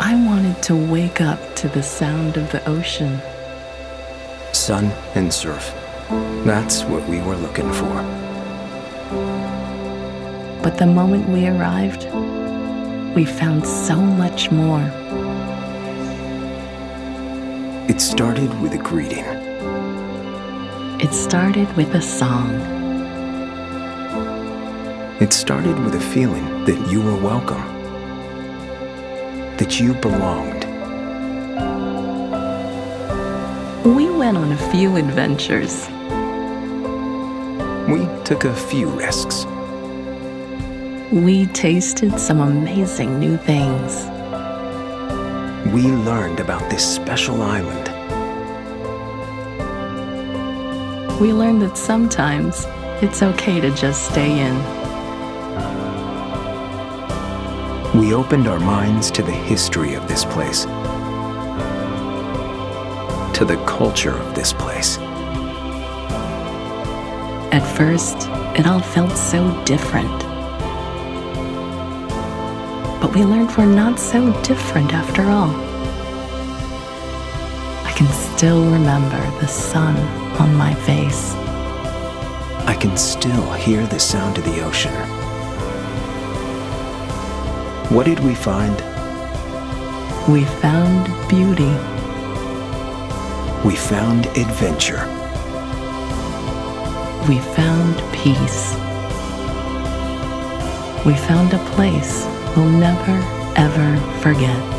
I wanted to wake up to the sound of the ocean. Sun and surf. That's what we were looking for. But the moment we arrived, we found so much more. It started with a greeting. It started with a song. It started with a feeling that you were welcome, that you belonged. We went on a few adventures. We took a few risks. We tasted some amazing new things. We learned about this special island. We learned that sometimes it's okay to just stay in. We opened our minds to the history of this place, to the culture of this place. At first, it all felt so different. But we learned we're not so different after all. I can still remember the sun on my face. I can still hear the sound of the ocean. What did we find? We found beauty. We found adventure. We found peace. We found a place we'll never, ever forget.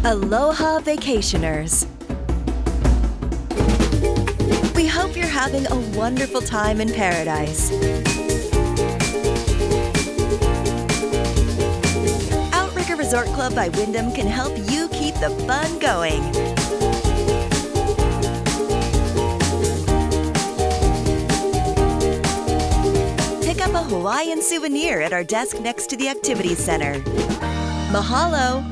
Aloha vacationers! We hope you're having a wonderful time in paradise. Outrigger Resort Club by Wyndham can help you keep the fun going. Pick up a Hawaiian souvenir at our desk next to the Activities Center. Mahalo!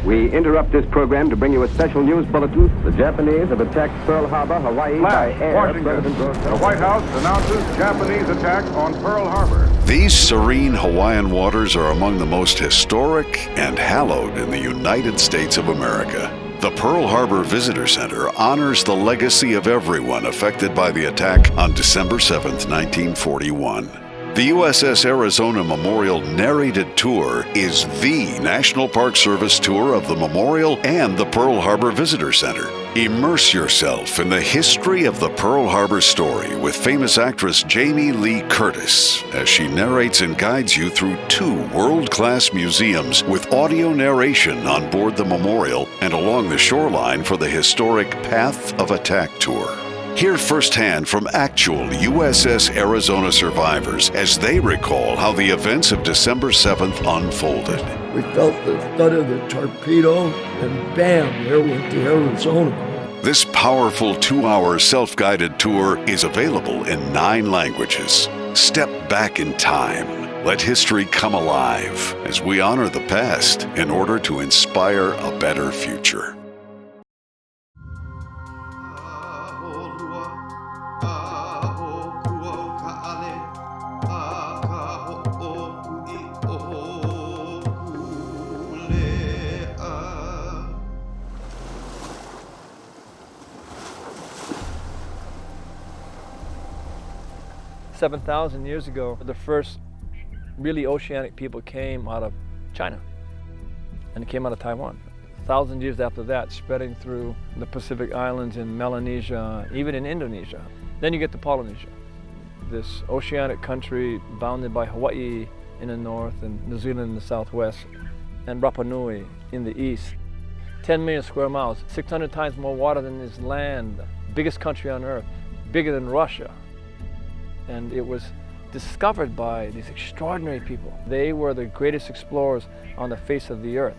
We interrupt this program to bring you a special news bulletin. The Japanese have attacked Pearl Harbor, Hawaii by air. Washington. The White House announces Japanese attack on Pearl Harbor. These serene Hawaiian waters are among the most historic and hallowed in the United States of America. The Pearl Harbor Visitor Center honors the legacy of everyone affected by the attack on December 7, 1941. The USS Arizona Memorial Narrated Tour is the National Park Service tour of the memorial and the Pearl Harbor Visitor Center. Immerse yourself in the history of the Pearl Harbor story with famous actress Jamie Lee Curtis as she narrates and guides you through 2 world-class museums with audio narration on board the memorial and along the shoreline for the historic Path of Attack tour. Hear firsthand from actual USS Arizona survivors as they recall how the events of December 7th unfolded. We felt the thud of the torpedo, and bam, there went the Arizona. This powerful 2-hour self-guided tour is available in 9 languages. Step back in time. Let history come alive as we honor the past in order to inspire a better future. $7,000 years ago, the first really oceanic people came out of China, and it came out of Taiwan. 1,000 years after that, spreading through the Pacific Islands in Melanesia, even in Indonesia. Then you get to Polynesia. this oceanic country bounded by Hawaii in the north and New Zealand in the southwest, and Rapa Nui in the east. 10 million square miles, 600 times more water than is land, biggest country on earth, bigger than Russia. And it was discovered by these extraordinary people. They were the greatest explorers on the face of the earth.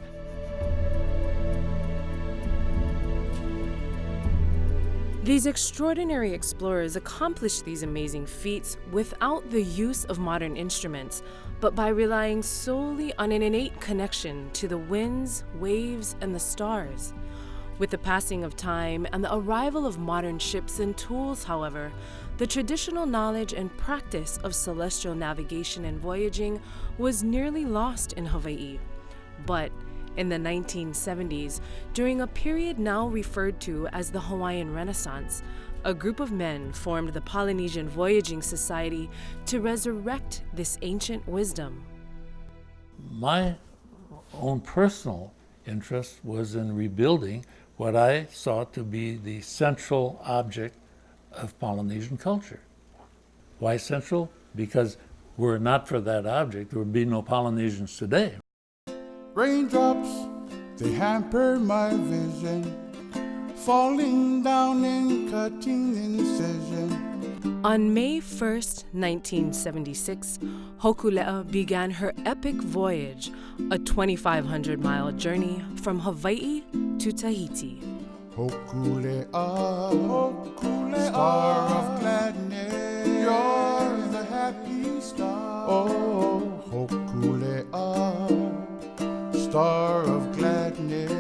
These extraordinary explorers accomplished these amazing feats without the use of modern instruments, but by relying solely on an innate connection to the winds, waves, and the stars. With the passing of time and the arrival of modern ships and tools, however, the traditional knowledge and practice of celestial navigation and voyaging was nearly lost in Hawaii. But in the 1970s, during a period now referred to as the Hawaiian Renaissance, a group of men formed the Polynesian Voyaging Society to resurrect this ancient wisdom. My own personal interest was in rebuilding what I saw to be the central object of Polynesian culture. Why central? Because were it not for that object, there would be no Polynesians today. Raindrops, they hamper my vision, falling down and cutting incision. On May 1st, 1976, Hokulea began her epic voyage, a 2,500-mile journey from Hawaii to Tahiti. Hokulea, Hokulea, star of gladness, you're the happy star. Oh, Hokulea, star of gladness.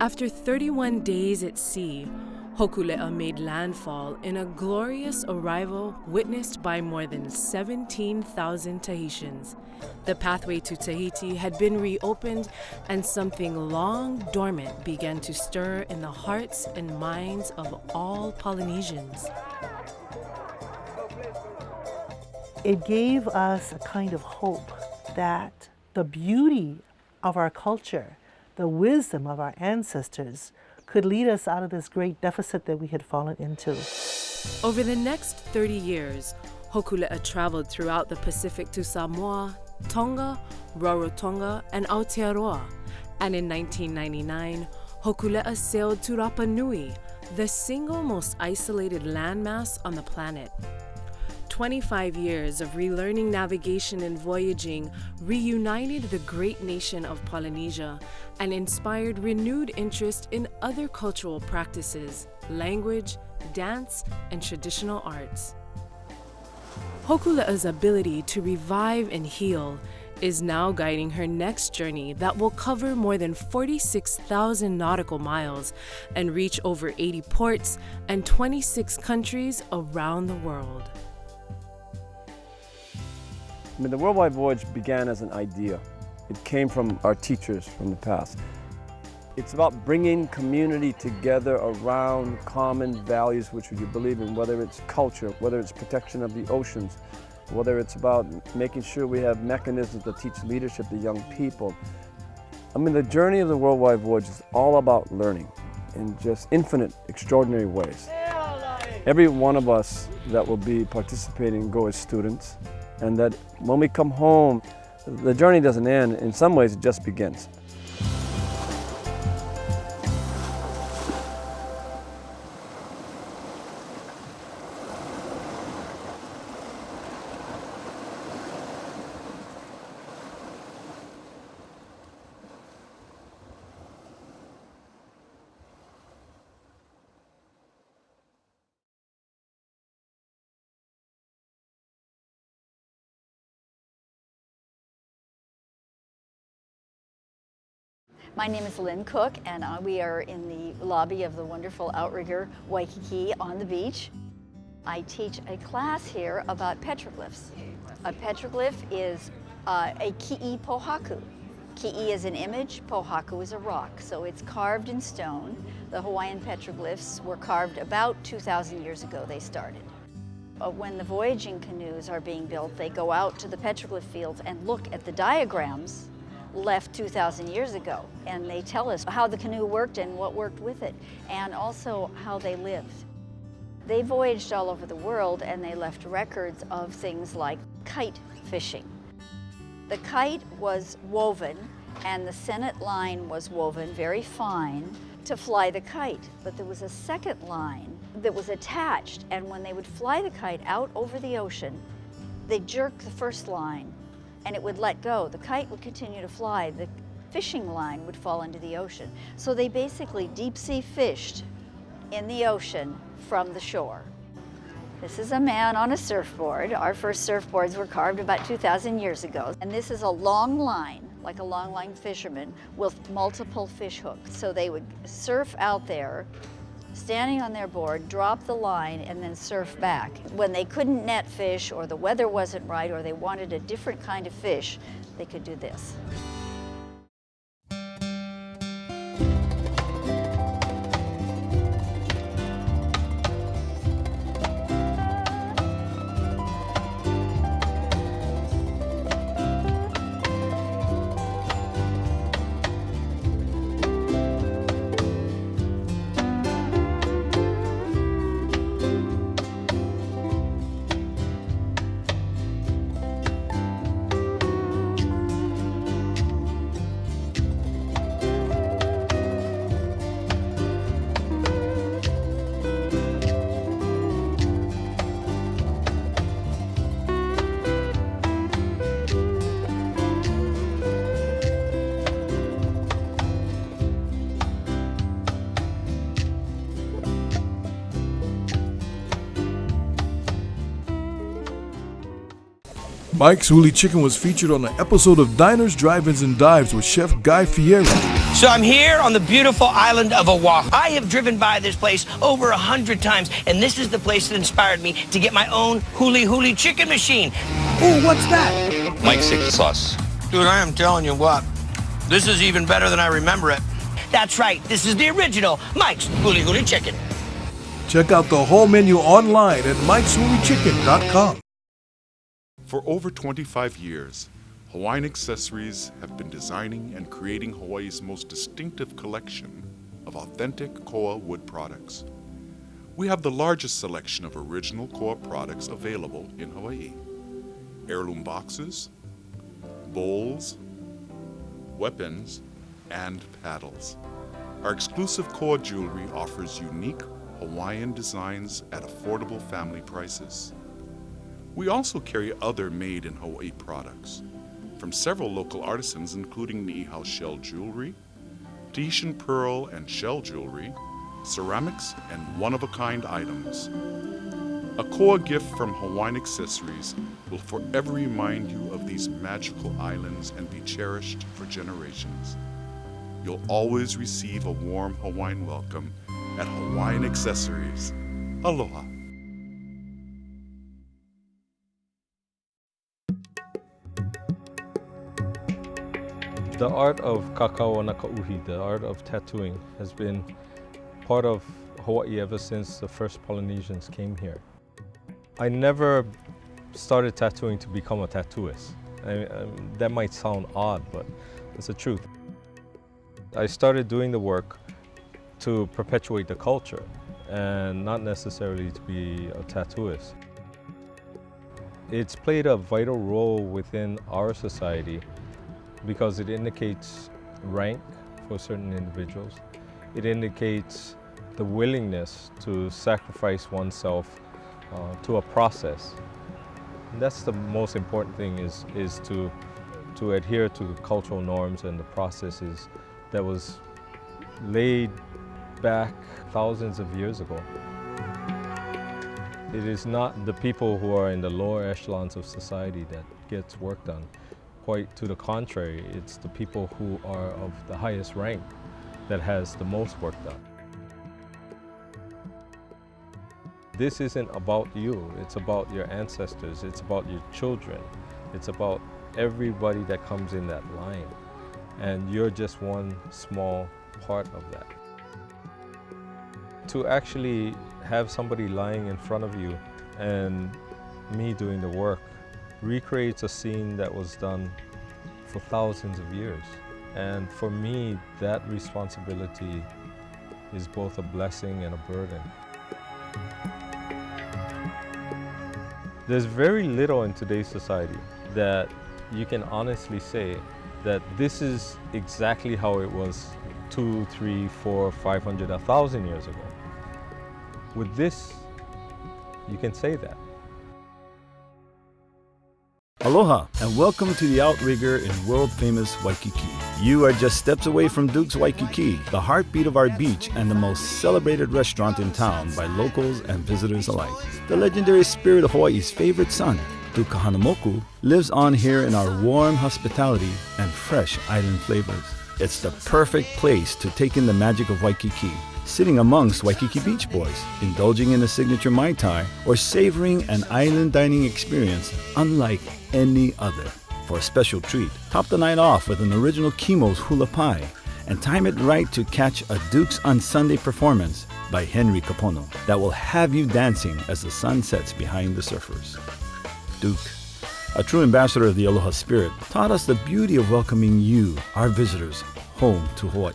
After 31 days at sea, Hokulea made landfall in a glorious arrival witnessed by more than 17,000 Tahitians. The pathway to Tahiti had been reopened, and something long dormant began to stir in the hearts and minds of all Polynesians. It gave us a kind of hope that the beauty of our culture, the wisdom of our ancestors, could lead us out of this great deficit that we had fallen into. Over the next 30 years, Hokulea traveled throughout the Pacific to Samoa, Tonga, Rarotonga, and Aotearoa. And in 1999, Hokulea sailed to Rapa Nui, the single most isolated landmass on the planet. 25 years of relearning navigation and voyaging reunited the great nation of Polynesia and inspired renewed interest in other cultural practices, language, dance, and traditional arts. Hokulea's ability to revive and heal is now guiding her next journey that will cover more than 46,000 nautical miles and reach over 80 ports and 26 countries around the world. I mean, the Worldwide Voyage began as an idea. It came from our teachers from the past. It's about bringing community together around common values which you believe in, whether it's culture, whether it's protection of the oceans, whether it's about making sure we have mechanisms to teach leadership to young people. I mean, the journey of the Worldwide Voyage is all about learning in just infinite, extraordinary ways. Every one of us that will be participating go as students, and that when we come home, the journey doesn't end. In some ways, it just begins. My name is Lynn Cook, and we are in the lobby of the wonderful Outrigger Waikiki on the beach. I teach a class here about petroglyphs. A petroglyph is a ki'i pohaku. Ki'i is an image, pohaku is a rock, so it's carved in stone. The Hawaiian petroglyphs were carved about 2,000 years ago, they started. When the voyaging canoes are being built, they go out to the petroglyph fields and look at the diagrams left 2,000 years ago. And they tell us how the canoe worked and what worked with it, and also how they lived. They voyaged all over the world and they left records of things like kite fishing. The kite was woven and the sennit line was woven very fine to fly the kite. But there was a second line that was attached, and when they would fly the kite out over the ocean, they'd jerk the first line and it would let go. The kite would continue to fly. The fishing line would fall into the ocean. So they basically deep sea fished in the ocean from the shore. This is a man on a surfboard. Our first surfboards were carved about 2,000 years ago. And this is a long line, like a long line fisherman, with multiple fish hooks. So they would surf out there, standing on their board, drop the line, and then surf back. When they couldn't net fish, or the weather wasn't right, or they wanted a different kind of fish, they could do this. Mike's Huli Chicken was featured on an episode of Diners, Drive-Ins, and Dives with Chef Guy Fieri. So I'm here on the beautiful island of Oahu. I have driven by this place over 100 times, and this is the place that inspired me to get my own Huli Chicken machine. Ooh, what's that? Mike's secret sauce. Dude, I am telling you what, this is even better than I remember it. That's right, this is the original Mike's Huli Chicken. Check out the whole menu online at mikeshulichicken.com. For over 25 years, Hawaiian Accessories have been designing and creating Hawaii's most distinctive collection of authentic koa wood products. We have the largest selection of original koa products available in Hawaii. Heirloom boxes, bowls, weapons, and paddles. Our exclusive koa jewelry offers unique Hawaiian designs at affordable family prices. We also carry other made-in-Hawaii products from several local artisans, including Ni'ihau shell jewelry, Tahitian pearl and shell jewelry, ceramics, and one-of-a-kind items. A koa gift from Hawaiian Accessories will forever remind you of these magical islands and be cherished for generations. You'll always receive a warm Hawaiian welcome at Hawaiian Accessories. Aloha. The art of kakao nakauhi, the art of tattooing, has been part of Hawaii ever since the first Polynesians came here. I never started tattooing to become a tattooist. That might sound odd, but it's the truth. I started doing the work to perpetuate the culture and not necessarily to be a tattooist. It's played a vital role within our society because it indicates rank for certain individuals. It indicates the willingness to sacrifice oneself to a process. And that's the most important thing, is to adhere to cultural norms and the processes that was laid back thousands of years ago. It is not the people who are in the lower echelons of society that gets work done. Quite to the contrary, it's the people who are of the highest rank that has the most work done. This isn't about you, it's about your ancestors, it's about your children, it's about everybody that comes in that line. And you're just one small part of that. To actually have somebody lying in front of you and me doing the work recreates a scene that was done for thousands of years. And for me, that responsibility is both a blessing and a burden. There's very little in today's society that you can honestly say that this is exactly how it was 2, 3, 4, 500, 1,000 years ago. With this, you can say that. Aloha and welcome to the Outrigger in world-famous Waikiki. You are just steps away from Duke's Waikiki, the heartbeat of our beach and the most celebrated restaurant in town by locals and visitors alike. The legendary spirit of Hawaii's favorite son, Duke Kahanamoku, lives on here in our warm hospitality and fresh island flavors. It's the perfect place to take in the magic of Waikiki, sitting amongst Waikiki Beach Boys, indulging in a signature Mai Tai, or savoring an island dining experience unlike any other. For a special treat, top the night off with an original Kimo's Hula Pie, and time it right to catch a Duke's on Sunday performance by Henry Kapono that will have you dancing as the sun sets behind the surfers. Duke, a true ambassador of the Aloha spirit, taught us the beauty of welcoming you, our visitors, home to Hawaii.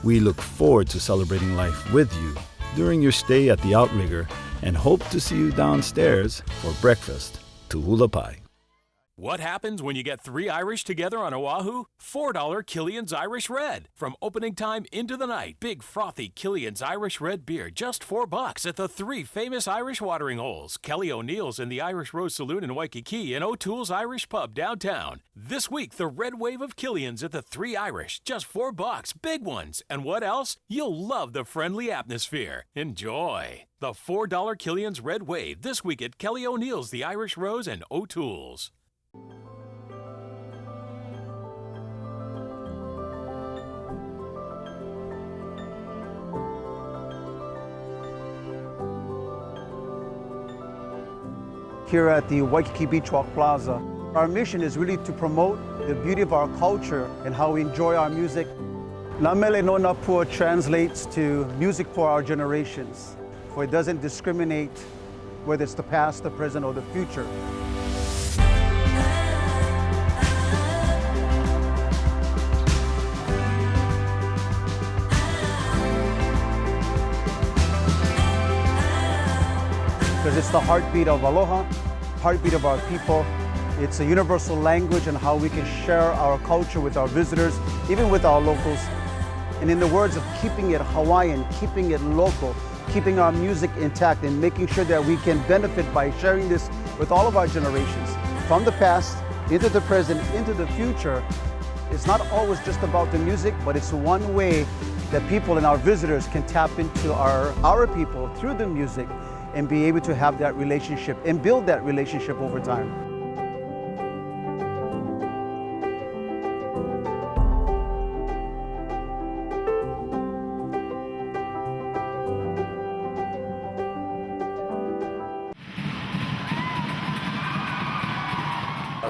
We look forward to celebrating life with you during your stay at the Outrigger and hope to see you downstairs for breakfast to Hula Pie. What happens when you get 3 Irish together on Oahu? $4 Killian's Irish Red. From opening time into the night, big frothy Killian's Irish Red beer, just $4 at the 3 famous Irish watering holes. Kelly O'Neill's in the Irish Rose Saloon in Waikiki and O'Toole's Irish Pub downtown. This week, the red wave of Killian's at the 3 Irish, just $4, big ones. And what else? You'll love the friendly atmosphere. Enjoy. The $4 Killian's Red Wave this week at Kelly O'Neill's, the Irish Rose, and O'Toole's. Here at the Waikiki Beach Walk Plaza, our mission is really to promote the beauty of our culture and how we enjoy our music. Namele no Napua translates to music for our generations, for it doesn't discriminate whether it's the past, the present, or the future. Because it's the heartbeat of Aloha, heartbeat of our people. It's a universal language and how we can share our culture with our visitors, even with our locals. And in the words of keeping it Hawaiian, keeping it local, keeping our music intact and making sure that we can benefit by sharing this with all of our generations. From the past, into the present, into the future. It's not always just about the music, but it's one way that people and our visitors can tap into our people through the music and be able to have that relationship and build that relationship over time.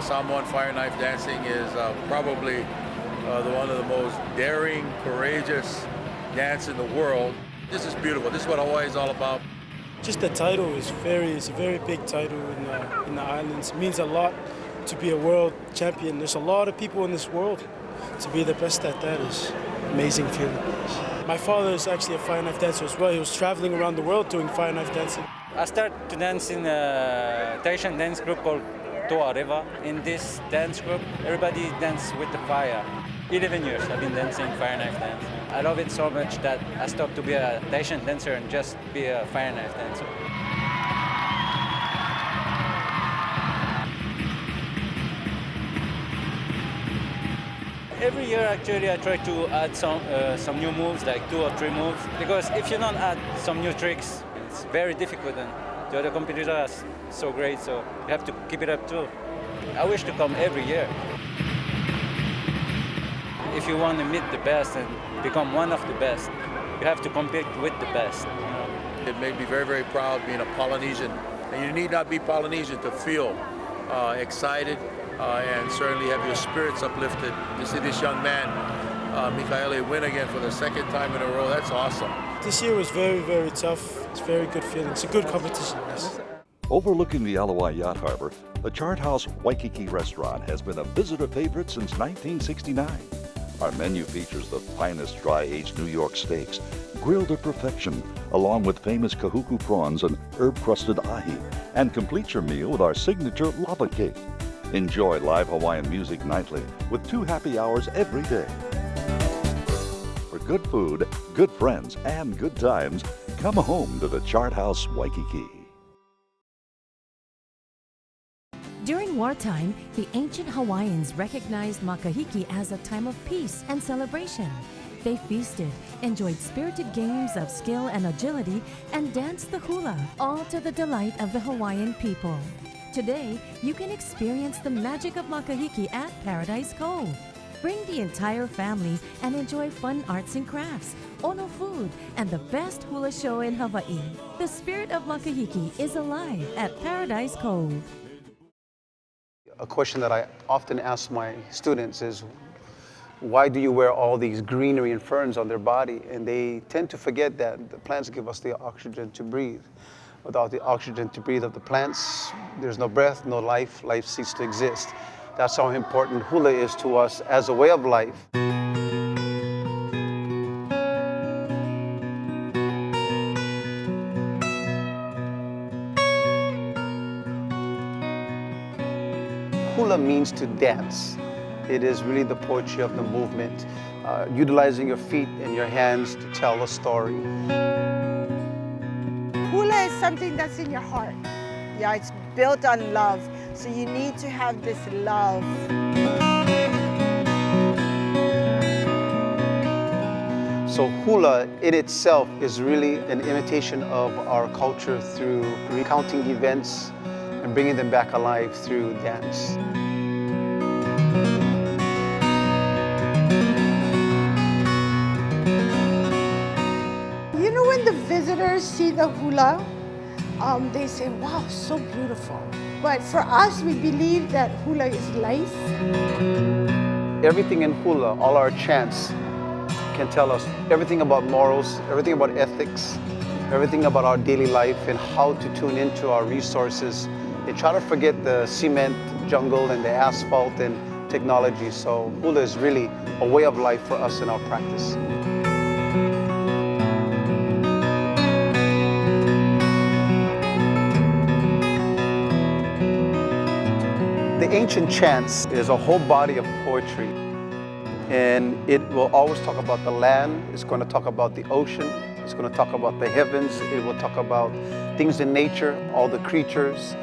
Samoan fire knife dancing is probably one of the most daring, courageous dance in the world. This is beautiful. This is what Hawaii is all about. Just the title is it's a very big title in the islands. It means a lot to be a world champion. There's a lot of people in this world. To be the best at that is amazing feeling. My father is actually a fire knife dancer as well. He was traveling around the world doing fire knife dancing. I started to dance in a traditional dance group called Toa Reva. In this dance group, everybody dances with the fire. 11 years I've been dancing fire knife dance. I love it so much that I stopped to be a traditional dancer and just be a fire knife dancer. Every year actually I try to add some new moves, like 2 or 3 moves, because if you don't add some new tricks, it's very difficult and the other competitors are so great, so you have to keep it up too. I wish to come every year. If you want to meet the best and become one of the best, you have to compete with the best. It made me very, very proud being a Polynesian. And you need not be Polynesian to feel excited and certainly have your spirits uplifted. To see this young man, Mikaele, win again for the 2nd time in a row, that's awesome. This year was very, very tough. It's a very good feeling. It's a good competition. Overlooking the Ala Wai Yacht Harbor, the Chart House Waikiki restaurant has been a visitor favorite since 1969. Our menu features the finest dry-aged New York steaks, grilled to perfection, along with famous kahuku prawns and herb-crusted ahi, and complete your meal with our signature lava cake. Enjoy live Hawaiian music nightly with 2 happy hours every day. For good food, good friends, and good times, come home to the Chart House Waikiki. During wartime, the ancient Hawaiians recognized Makahiki as a time of peace and celebration. They feasted, enjoyed spirited games of skill and agility, and danced the hula, all to the delight of the Hawaiian people. Today, you can experience the magic of Makahiki at Paradise Cove. Bring the entire family and enjoy fun arts and crafts, ono food, and the best hula show in Hawaii. The spirit of Makahiki is alive at Paradise Cove. A question that I often ask my students is, why do you wear all these greenery and ferns on their body? And they tend to forget that the plants give us the oxygen to breathe. Without the oxygen to breathe of the plants, there's no breath, no life, life ceases to exist. That's how important hula is to us as a way of life. Hula means to dance. It is really the poetry of the movement, utilizing your feet and your hands to tell a story. Hula is something that's in your heart. Yeah, it's built on love. So you need to have this love. So hula in itself is really an imitation of our culture through recounting events and bringing them back alive through dance. You know, when the visitors see the hula, they say, wow, so beautiful. But for us, we believe that hula is life. Everything in hula, all our chants, can tell us everything about morals, everything about ethics, everything about our daily life and how to tune into our resources and try to forget the cement jungle and the asphalt and technology. So hula is really a way of life for us in our practice. The ancient chants is a whole body of poetry, and it will always talk about the land, it's going to talk about the ocean, it's going to talk about the heavens, it will talk about things in nature, all the creatures.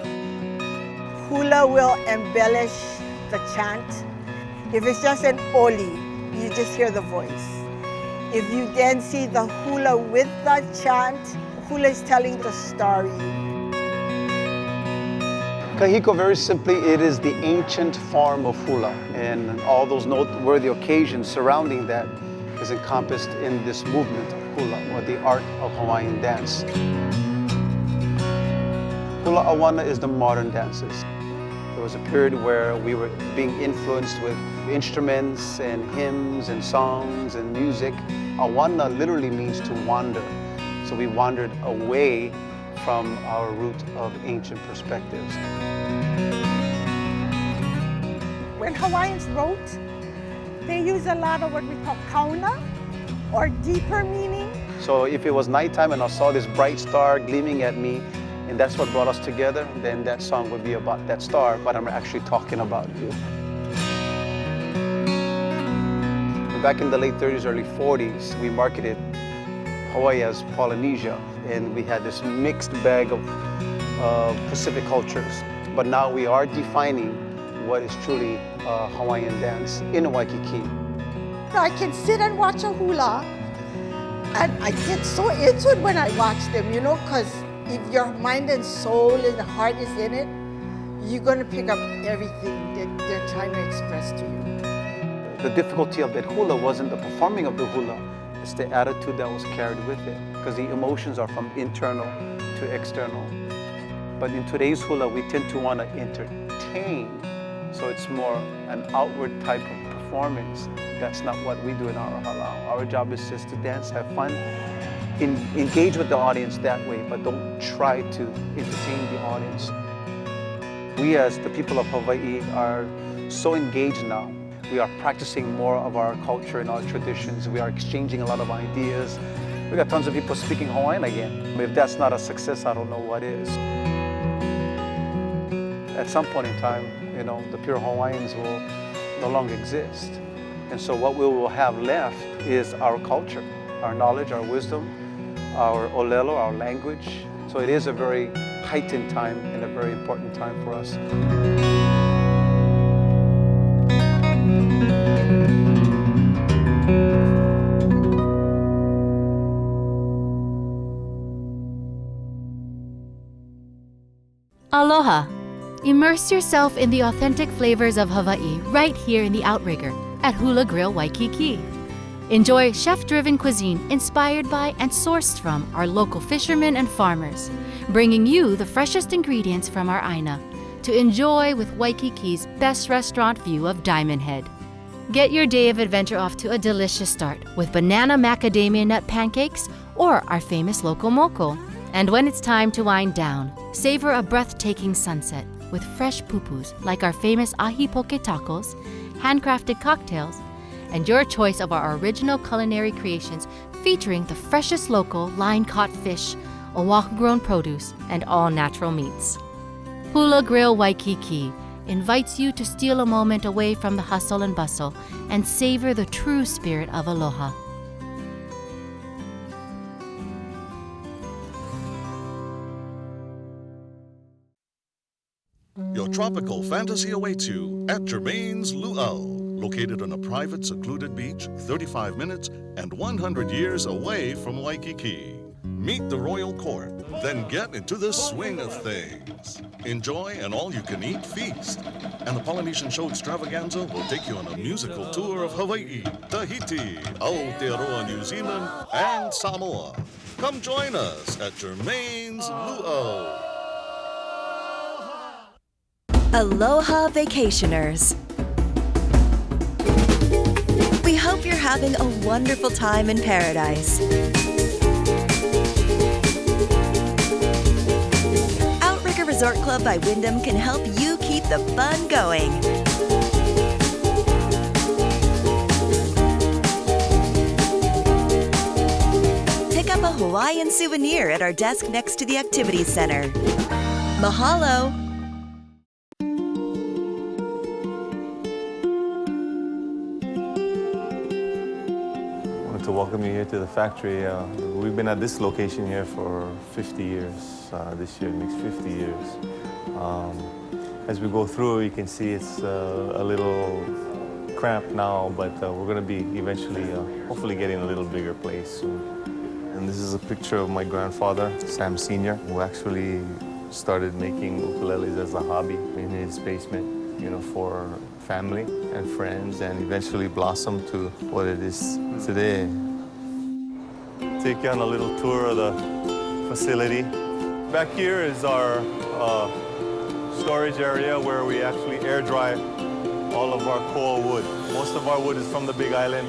Hula will embellish the chant. If it's just an oli, you just hear the voice. If you then see the hula with the chant, hula is telling the story. Kahiko, very simply, it is the ancient form of hula, and all those noteworthy occasions surrounding that is encompassed in this movement of hula, or the art of Hawaiian dance. Hula Awana is the modern dances. There was a period where we were being influenced with instruments and hymns and songs and music. Awana literally means to wander. So we wandered away from our root of ancient perspectives. When Hawaiians wrote, they use a lot of what we call kauna, or deeper meaning. So if it was nighttime and I saw this bright star gleaming at me, and that's what brought us together, then that song would be about that star, but I'm actually talking about you. Back in the late 30s, early 40s, we marketed Hawaii as Polynesia, and we had this mixed bag of Pacific cultures. But now we are defining what is truly Hawaiian dance in Waikiki. I can sit and watch a hula, and I get so into it when I watch them, you know, because if your mind and soul and the heart is in it, you're going to pick up everything that they're trying to express to you. The difficulty of that hula wasn't the performing of the hula, it's the attitude that was carried with it, because the emotions are from internal to external. But in today's hula, we tend to want to entertain, so it's more an outward type of performance. That's not what we do in our halau. Our job is just to dance, have fun, engage with the audience that way, but don't try to entertain the audience. We as the people of Hawaii are so engaged now. We are practicing more of our culture and our traditions. We are exchanging a lot of ideas. We got tons of people speaking Hawaiian again. If that's not a success, I don't know what is. At some point in time, you know, the pure Hawaiians will no longer exist. And so what we will have left is our culture, our knowledge, our wisdom, our olelo, our language. So it is a very heightened time and a very important time for us. Aloha! Immerse yourself in the authentic flavors of Hawaii right here in the Outrigger at Hula Grill Waikiki. Enjoy chef-driven cuisine inspired by and sourced from our local fishermen and farmers, bringing you the freshest ingredients from our Aina to enjoy with Waikiki's best restaurant view of Diamond Head. Get your day of adventure off to a delicious start with banana macadamia nut pancakes or our famous local moko. And when it's time to wind down, savor a breathtaking sunset with fresh pupus like our famous ahi poke tacos, handcrafted cocktails, and your choice of our original culinary creations featuring the freshest local line-caught fish, Oahu-grown produce, and all-natural meats. Hula Grill Waikiki invites you to steal a moment away from the hustle and bustle and savor the true spirit of aloha. Your tropical fantasy awaits you at Germain's Luau, located on a private, secluded beach 35 minutes and 100 years away from Waikiki. Meet the royal court, then get into the swing of things. Enjoy an all-you-can-eat feast. And the Polynesian Show Extravaganza will take you on a musical tour of Hawaii, Tahiti, Aotearoa, New Zealand, and Samoa. Come join us at Germain's Luau. Aloha Vacationers. We hope you're having a wonderful time in paradise. Outrigger Resort Club by Wyndham can help you keep the fun going. Pick up a Hawaiian souvenir at our desk next to the Activities Center. Mahalo! To welcome you here to the factory. We've been at this location here for 50 years. This year makes 50 years. As we go through, you can see it's a little cramped now, but we're going to be eventually, hopefully getting a little bigger place soon. And this is a picture of my grandfather, Sam Sr., who actually started making ukuleles as a hobby in his basement, you know, for family and friends, and eventually blossomed to what it is today. Take you on a little tour of the facility. Back here is our storage area where we actually air dry all of our koa wood. Most of our wood is from the Big Island,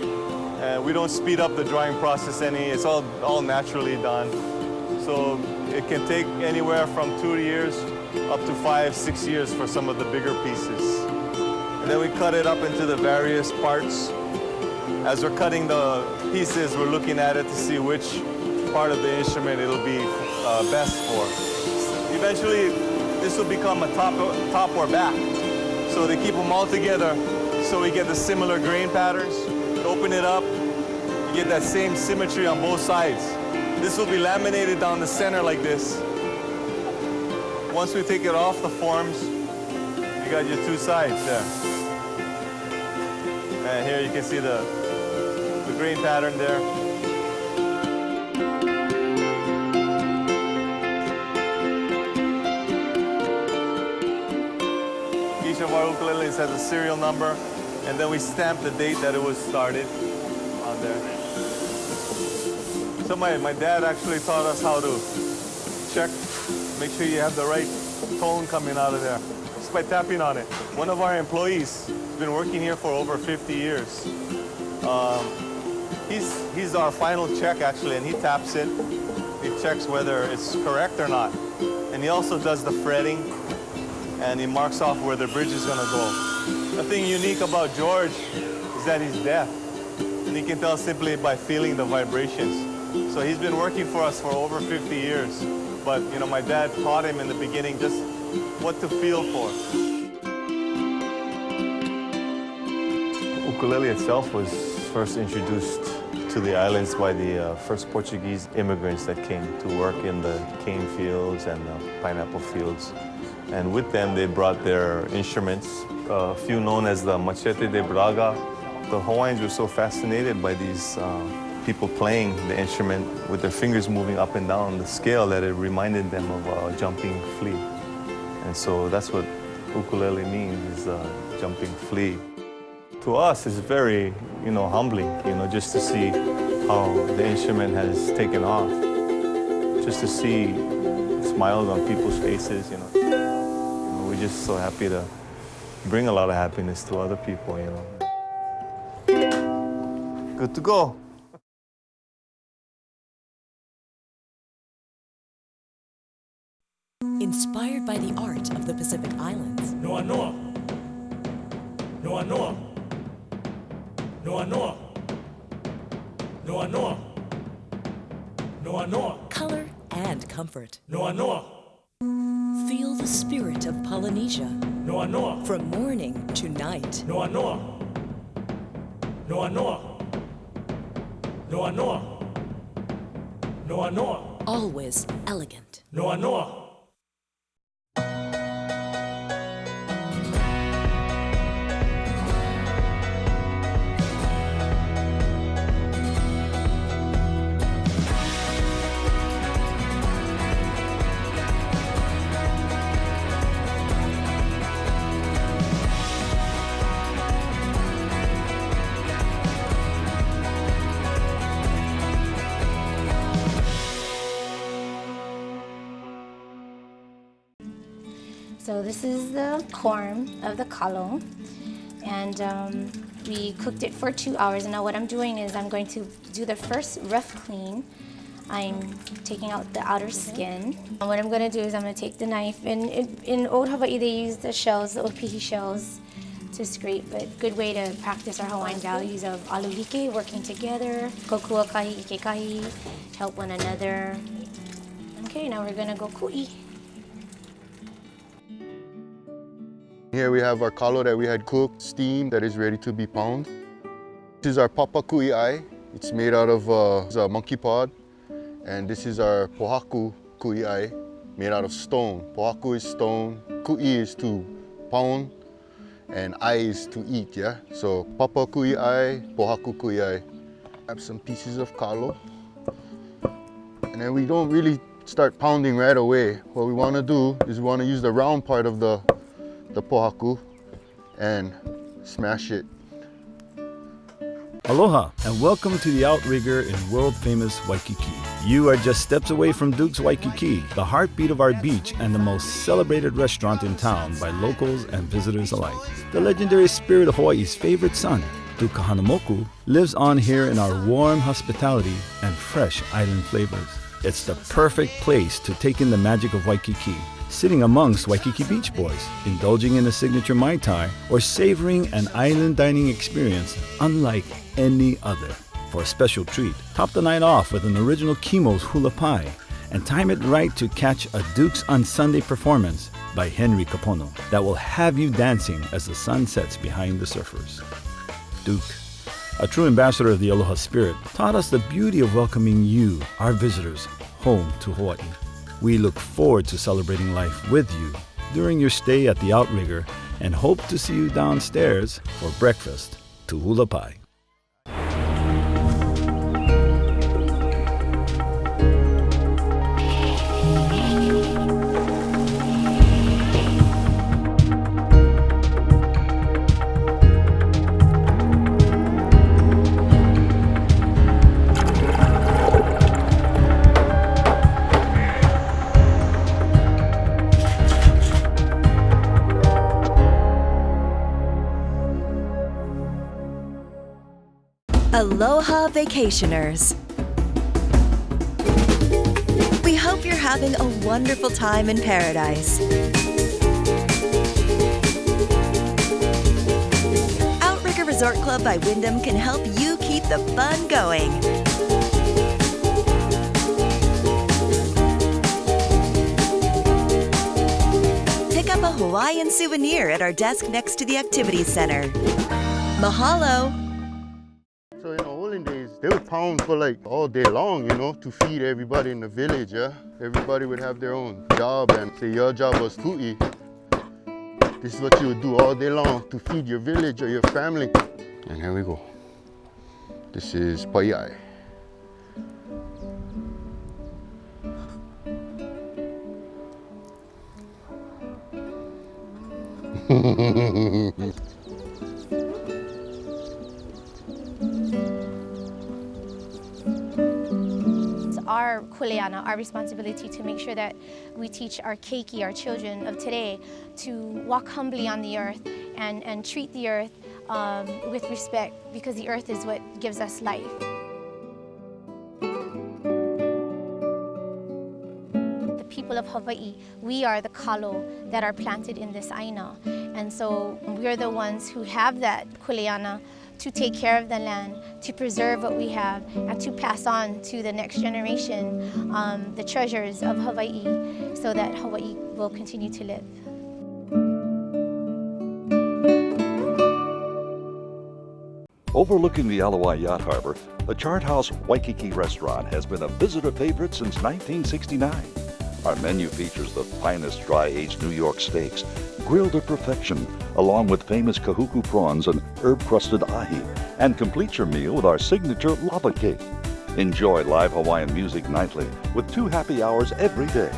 and we don't speed up the drying process any. It's all naturally done. So it can take anywhere from 2 years up to 5-6 years for some of the bigger pieces. And then we cut it up into the various parts. As we're cutting the pieces, we're looking at it to see which part of the instrument it'll be best for. Eventually, this will become a top or back. So they keep them all together so we get the similar grain patterns. Open it up, you get that same symmetry on both sides. This will be laminated down the center like this. Once we take it off the forms, you got your two sides there. And here you can see the grain pattern there. Each of our ukuleles has a serial number, and then we stamp the date that it was started on there. So my dad actually taught us how to check, make sure you have the right tone coming out of there, just by tapping on it. One of our employees has been working here for over 50 years. He's our final check actually, and he taps it. He checks whether it's correct or not. And he also does the fretting, and he marks off where the bridge is gonna go. The thing unique about George is that he's deaf, and he can tell simply by feeling the vibrations. So he's been working for us for over 50 years. But you know, my dad taught him in the beginning just what to feel for. Ukulele itself was first introduced to the islands by the first Portuguese immigrants that came to work in the cane fields and the pineapple fields. And with them, they brought their instruments, a few known as the machete de Braga. The Hawaiians were so fascinated by these people playing the instrument with their fingers moving up and down the scale that it reminded them of a jumping flea. And so that's what ukulele means, is a jumping flea. To us, it's very, humbling, just to see how the instrument has taken off. Just to see smiles on people's faces, We're just so happy to bring a lot of happiness to other people, Good to go. Inspired by the art of the Pacific Islands. Noa Noa. Noa Noa. Noa Noa. Noa Noa. Noa Noa. Color and comfort. Noa Noa. Feel the spirit of Polynesia. Noa Noa. From morning to night. Noa Noa. Noa Noa. Noa Noa. Noa Noa. Always elegant. Noa Noa. So this is the corn of the kalo, and we cooked it for 2 hours. And now what I'm doing is I'm going to do the first rough clean. I'm taking out the outer skin. And what I'm going to do is I'm going to take the knife, and in Old Hawaii they use the shells, the opihi shells, to scrape, but good way to practice our Hawaiian values of alulike, working together, kokua kahi, ike kahi, help one another. Okay, now we're going to go ku'i. Here we have our kalo that we had cooked, steamed, that is ready to be pounded. This is our papa ku'i'ai. It's made out of a monkey pod. And this is our pohaku ku'i'ai, made out of stone. Pohaku is stone, ku'i is to pound, and ai is to eat, yeah? So papa ku'i'ai, pohaku ku'i'ai. Have some pieces of kalo. And then we don't really start pounding right away. What we want to do is we want to use the round part of the pohaku and smash it. Aloha and welcome to the Outrigger in world-famous Waikiki. You are just steps away from Duke's Waikiki, the heartbeat of our beach and the most celebrated restaurant in town by locals and visitors alike. The legendary spirit of Hawaii's favorite son, Duke Kahanamoku, lives on here in our warm hospitality and fresh island flavors. It's the perfect place to take in the magic of Waikiki, sitting amongst Waikiki Beach Boys, indulging in a signature Mai Tai, or savoring an island dining experience unlike any other. For a special treat, top the night off with an original Kimo's Hula Pie, and time it right to catch a Duke's on Sunday performance by Henry Kapono that will have you dancing as the sun sets behind the surfers. Duke, a true ambassador of the Aloha spirit, taught us the beauty of welcoming you, our visitors, home to Hawaii. We look forward to celebrating life with you during your stay at the Outrigger and hope to see you downstairs for breakfast to Hula Pie. Aloha vacationers. We hope you're having a wonderful time in paradise. Outrigger Resort Club by Wyndham can help you keep the fun going. Pick up a Hawaiian souvenir at our desk next to the Activities Center. Mahalo! So in the olden days, they would pound for like all day long, you know, to feed everybody in the village, yeah? Everybody would have their own job, and say your job was to eat. This is what you would do all day long to feed your village or your family. And here we go. This is paiai. It's our kuleana, our responsibility to make sure that we teach our keiki, our children of today, to walk humbly on the earth and treat the earth with respect, because the earth is what gives us life. The people of Hawaii, we are the kalo that are planted in this aina. And so we're the ones who have that kuleana to take care of the land, to preserve what we have, and to pass on to the next generation the treasures of Hawaii, so that Hawaii will continue to live. Overlooking the Ala Wai Yacht Harbor, the Chart House Waikiki restaurant has been a visitor favorite since 1969. Our menu features the finest dry-aged New York steaks, grilled to perfection, along with famous kahuku prawns and herb-crusted ahi, and complete your meal with our signature lava cake. Enjoy live Hawaiian music nightly with 2 happy hours every day.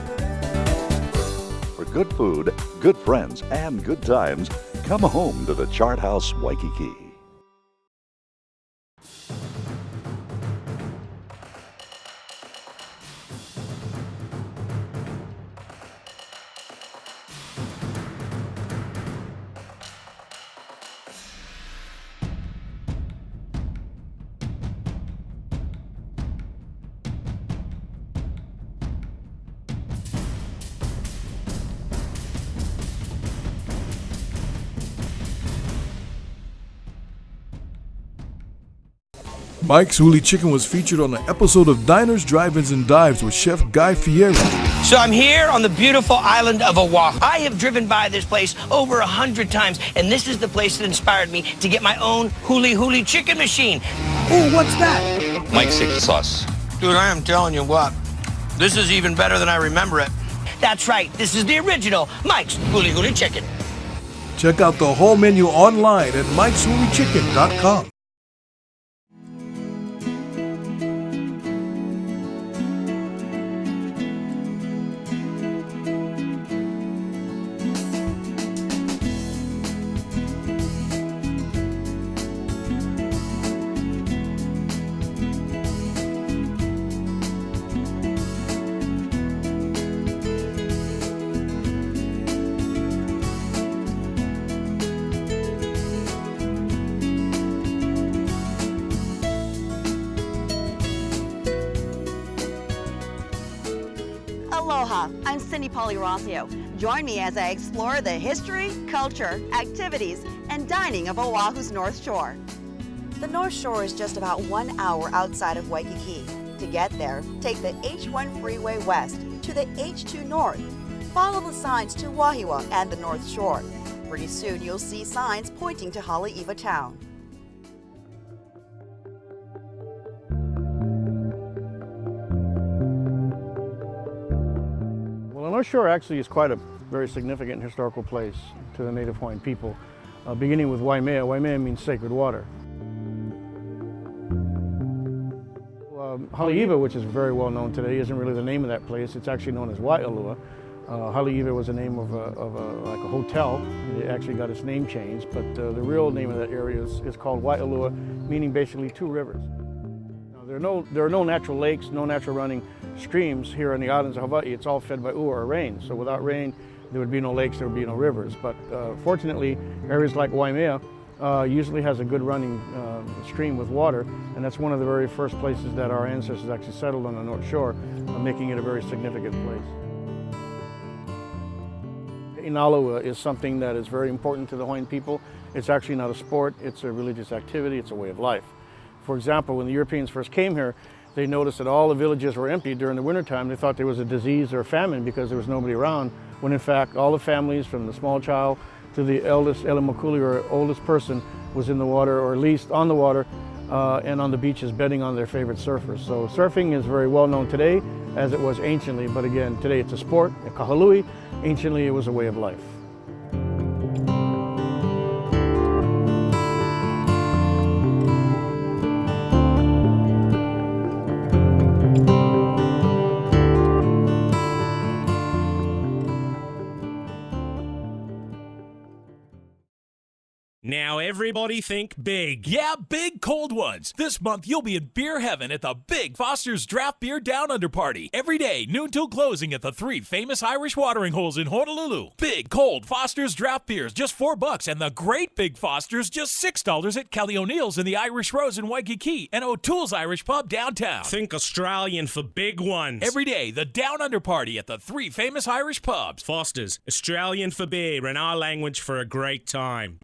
For good food, good friends, and good times, come home to the Chart House Waikiki. Mike's Huli Chicken was featured on an episode of Diners, Drive-Ins, and Dives with Chef Guy Fieri. So I'm here on the beautiful island of Oahu. I have driven by this place over 100 times, and this is the place that inspired me to get my own huli chicken machine. Ooh, what's that? Mike's secret sauce. Dude, I am telling you what, this is even better than I remember it. That's right, this is the original Mike's Huli Chicken. Check out the whole menu online at mikeshulichicken.com. Aloha, I'm Cindy Polirocio. Join me as I explore the history, culture, activities, and dining of Oahu's North Shore. The North Shore is just about 1 hour outside of Waikiki. To get there, take the H1 freeway west to the H2 north. Follow the signs to Wahiawa and the North Shore. Pretty soon you'll see signs pointing to Haleiwa Town. Well, the North Shore actually is quite a very significant historical place to the Native Hawaiian people, beginning with Waimea. Waimea means sacred water. Haleiwa, which is very well known today, isn't really the name of that place. It's actually known as Waialua. Haleiwa was the name of like a hotel. It actually got its name changed, but the real name of that area is called Waialua, meaning basically 2 rivers. Now, there are no natural lakes, no natural running streams here on the islands of Hawaii. It's all fed by ua, or rain. So without rain, there would be no lakes, there would be no rivers. But fortunately, areas like Waimea usually has a good running stream with water, and that's one of the very first places that our ancestors actually settled on the North Shore, making it a very significant place. Inalua is something that is very important to the Hawaiian people. It's actually not a sport, it's a religious activity, it's a way of life. For example, when the Europeans first came here, they noticed that all the villages were empty during the wintertime. They thought there was a disease or famine because there was nobody around, when in fact all the families, from the small child to the eldest Elemakuli or oldest person, was in the water, or at least on the water and on the beaches betting on their favorite surfers. So surfing is very well known today as it was anciently, but again, today it's a sport, a kahalui. Anciently it was a way of life. Now everybody think big. Yeah, big cold ones. This month you'll be in beer heaven at the Big Foster's Draft Beer Down Under Party. Every day, noon till closing at the 3 famous Irish watering holes in Honolulu. Big cold Foster's Draft Beers, just $4, and the great Big Foster's, just $6 at Kelly O'Neill's in the Irish Rose in Waikiki and O'Toole's Irish Pub downtown. Think Australian for big ones. Every day, the Down Under Party at the 3 famous Irish pubs. Foster's, Australian for beer in our language for a great time.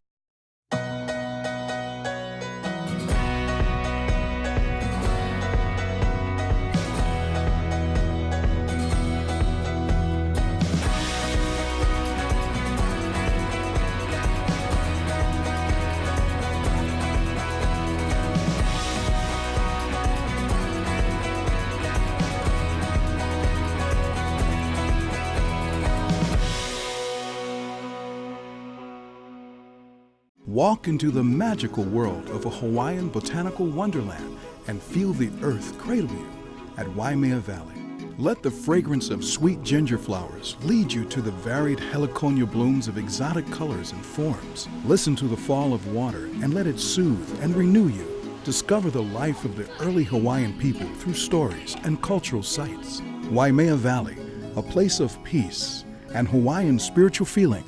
Walk into the magical world of a Hawaiian botanical wonderland and feel the earth cradle you at Waimea Valley. Let the fragrance of sweet ginger flowers lead you to the varied heliconia blooms of exotic colors and forms. Listen to the fall of water and let it soothe and renew you. Discover the life of the early Hawaiian people through stories and cultural sites. Waimea Valley, a place of peace and Hawaiian spiritual feeling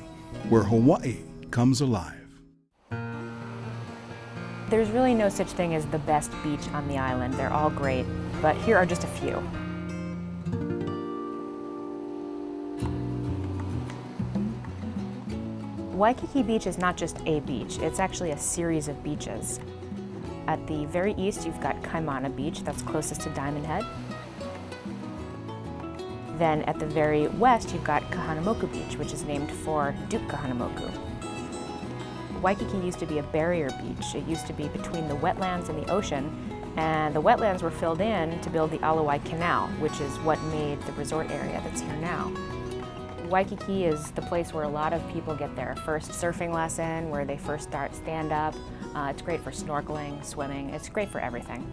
where Hawaii comes alive. There's really no such thing as the best beach on the island. They're all great, but here are just a few. Waikiki Beach is not just a beach, it's actually a series of beaches. At the very east, you've got Kaimana Beach, that's closest to Diamond Head. Then at the very west, you've got Kahanamoku Beach, which is named for Duke Kahanamoku. Waikiki used to be a barrier beach. It used to be between the wetlands and the ocean, and the wetlands were filled in to build the Alawai Canal, which is what made the resort area that's here now. Waikiki is the place where a lot of people get their first surfing lesson, where they first start stand-up. It's great for snorkeling, swimming, it's great for everything.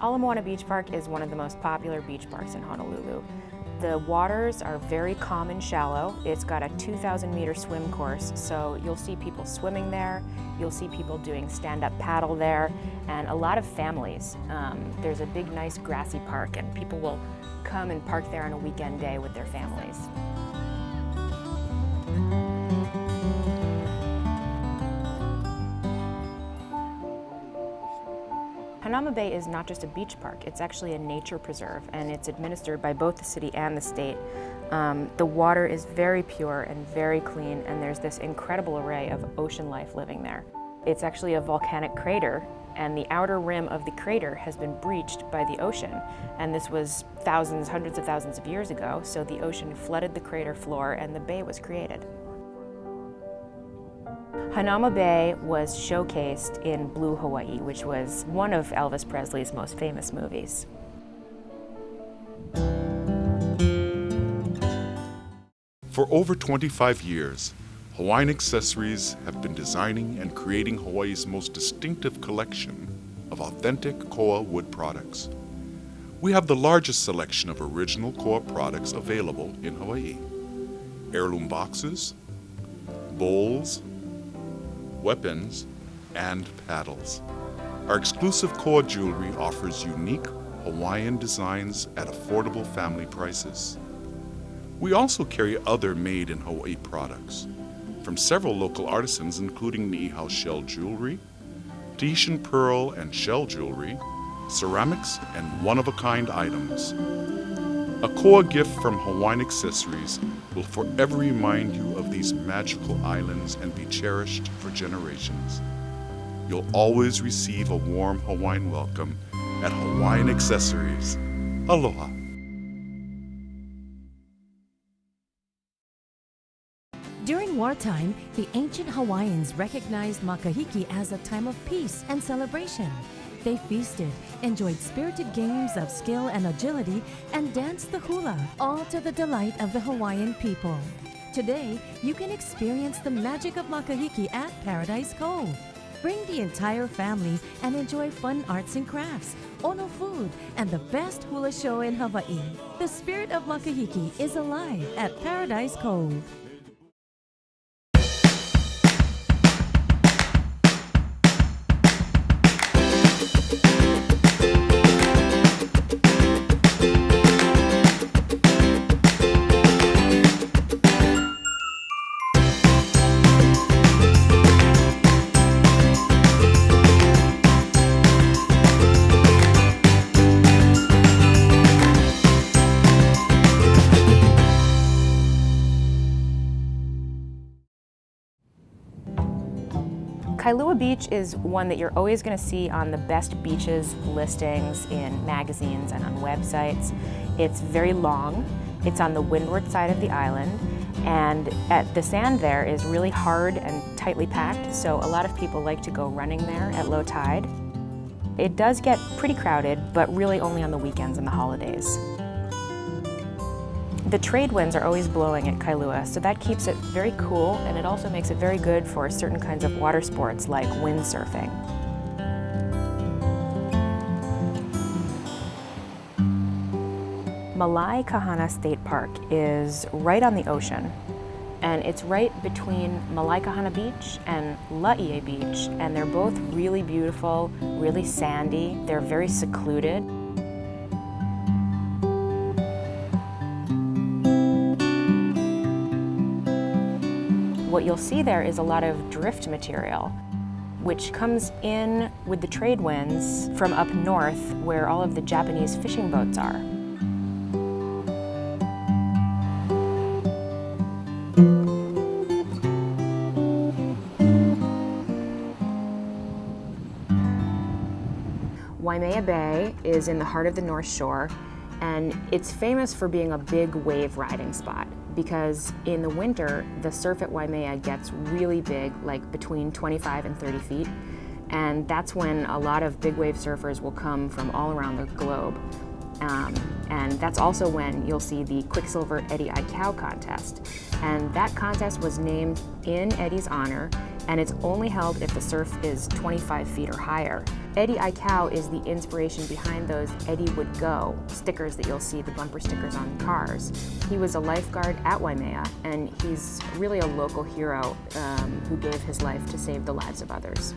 Ala Moana Beach Park is one of the most popular beach parks in Honolulu. The waters are very calm and shallow. It's got a 2,000-meter swim course, so you'll see people swimming there, you'll see people doing stand-up paddle there, and a lot of families. There's a big, nice grassy park, and people will come and park there on a weekend day with their families. Hanauma Bay is not just a beach park, it's actually a nature preserve, and it's administered by both the city and the state. The water is very pure and very clean, and there's this incredible array of ocean life living there. It's actually a volcanic crater, and the outer rim of the crater has been breached by the ocean. And this was thousands, hundreds of thousands of years ago, so the ocean flooded the crater floor and the bay was created. Hanauma Bay was showcased in Blue Hawaii, which was one of Elvis Presley's most famous movies. For over 25 years, Hawaiian Accessories have been designing and creating Hawaii's most distinctive collection of authentic koa wood products. We have the largest selection of original koa products available in Hawaii. Heirloom boxes, bowls, weapons, and paddles. Our exclusive koa jewelry offers unique Hawaiian designs at affordable family prices. We also carry other made-in-Hawaii products from several local artisans, including Ni'ihau shell jewelry, Tahitian pearl and shell jewelry, ceramics, and one-of-a-kind items. A koa gift from Hawaiian Accessories will forever remind you of these magical islands and be cherished for generations. You'll always receive a warm Hawaiian welcome at Hawaiian Accessories. Aloha. During wartime, the ancient Hawaiians recognized Makahiki as a time of peace and celebration. They feasted, enjoyed spirited games of skill and agility, and danced the hula, all to the delight of the Hawaiian people. Today, you can experience the magic of Makahiki at Paradise Cove. Bring the entire family and enjoy fun arts and crafts, ono food, and the best hula show in Hawaii. The spirit of Makahiki is alive at Paradise Cove. Kailua Beach is one that you're always going to see on the best beaches listings in magazines and on websites. It's very long. It's on the windward side of the island, and the sand there is really hard and tightly packed, so a lot of people like to go running there at low tide. It does get pretty crowded, but really only on the weekends and the holidays. The trade winds are always blowing at Kailua, so that keeps it very cool, and it also makes it very good for certain kinds of water sports like windsurfing. Malai Kahana State Park is right on the ocean, and it's right between Malai Kahana Beach and Laie Beach, and they're both really beautiful, really sandy. They're very secluded. What you'll see there is a lot of drift material, which comes in with the trade winds from up north where all of the Japanese fishing boats are. Waimea Bay is in the heart of the North Shore, and it's famous for being a big wave riding spot because in the winter, the surf at Waimea gets really big, like between 25 and 30 feet, and that's when a lot of big wave surfers will come from all around the globe. And that's also when you'll see the Quicksilver Eddie Aikau contest. And that contest was named in Eddie's honor, and it's only held if the surf is 25 feet or higher. Eddie Aikau is the inspiration behind those Eddie Would Go stickers that you'll see, the bumper stickers on cars. He was a lifeguard at Waimea, and he's really a local hero who gave his life to save the lives of others.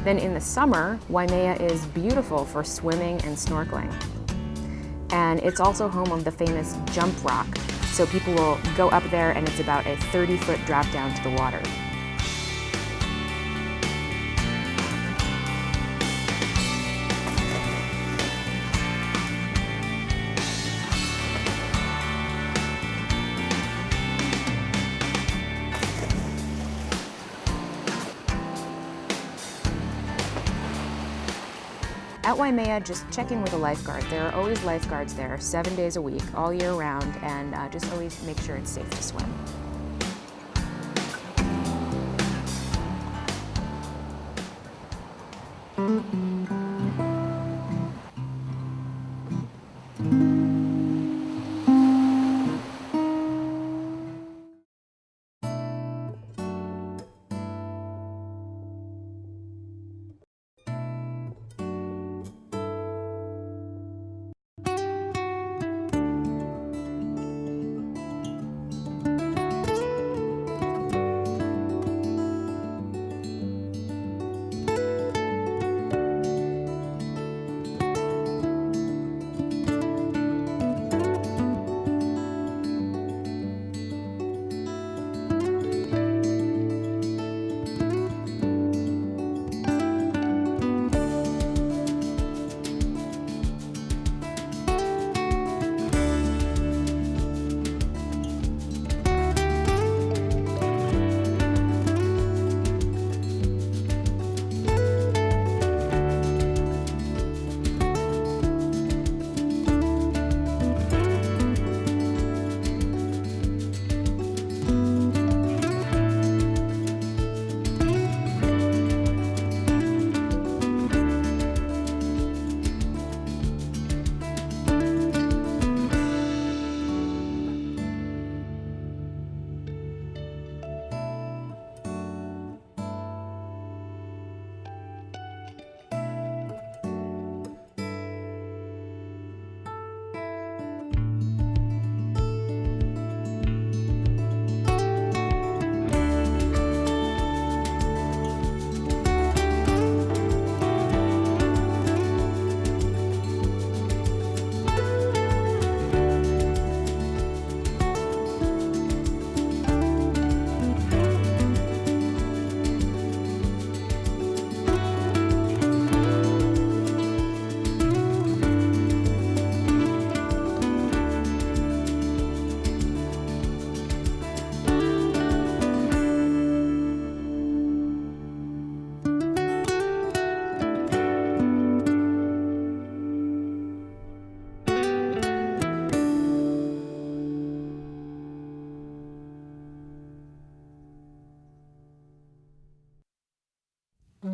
Then in the summer, Waimea is beautiful for swimming and snorkeling. And it's also home of the famous Jump Rock. So people will go up there and it's about a 30-foot drop down to the water. At Waimea, just check in with a lifeguard. There are always lifeguards there 7 days a week, all year round, and just always make sure it's safe to swim.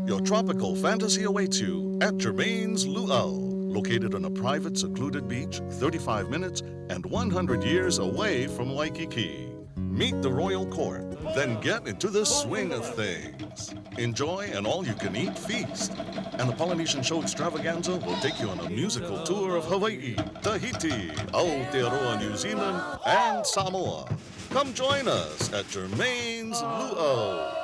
Your tropical fantasy awaits you at Germain's Luau, located on a private, secluded beach 35 minutes and 100 years away from Waikiki. Meet the royal court, then get into the swing of things. Enjoy an all-you-can-eat feast. And the Polynesian Show Extravaganza will take you on a musical tour of Hawaii, Tahiti, Aotearoa, New Zealand, and Samoa. Come join us at Germain's Luau.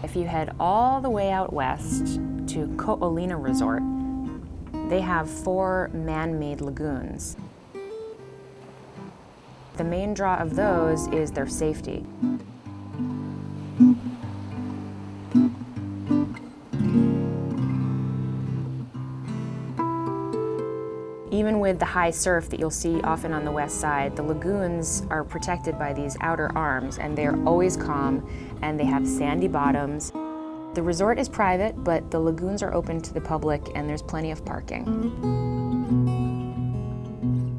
If you head all the way out west to Ko'olina Resort, they have 4 man-made lagoons. The main draw of those is their safety. Even with the high surf that you'll see often on the west side, the lagoons are protected by these outer arms, and they're always calm, and they have sandy bottoms. The resort is private, but the lagoons are open to the public, and there's plenty of parking.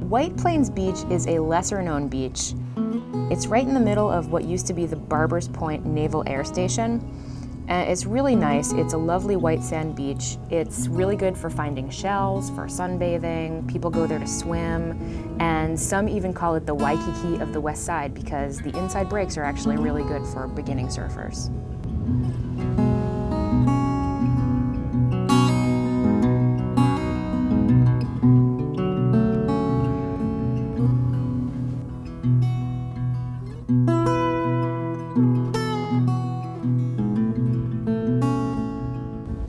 White Plains Beach is a lesser-known beach. It's right in the middle of what used to be the Barbers Point Naval Air Station. It's really nice. It's a lovely white sand beach. It's really good for finding shells, for sunbathing. People go there to swim, and some even call it the Waikiki of the West Side because the inside breaks are actually really good for beginning surfers.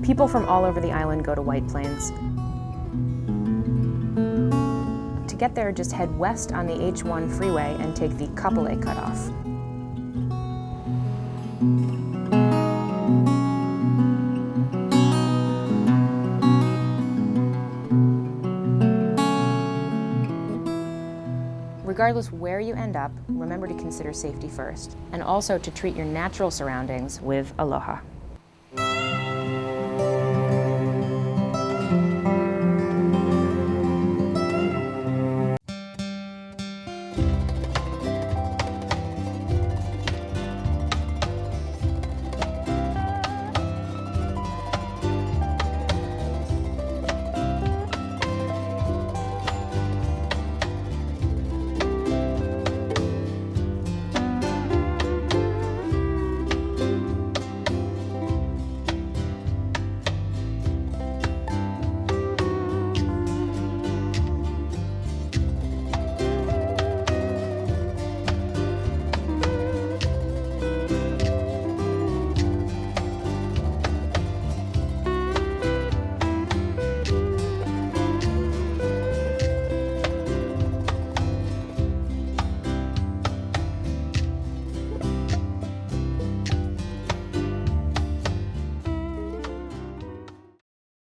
People from all over the island go to White Plains. To get there, just head west on the H1 freeway and take the Kapolei cutoff. Regardless where you end up, remember to consider safety first, and also to treat your natural surroundings with aloha.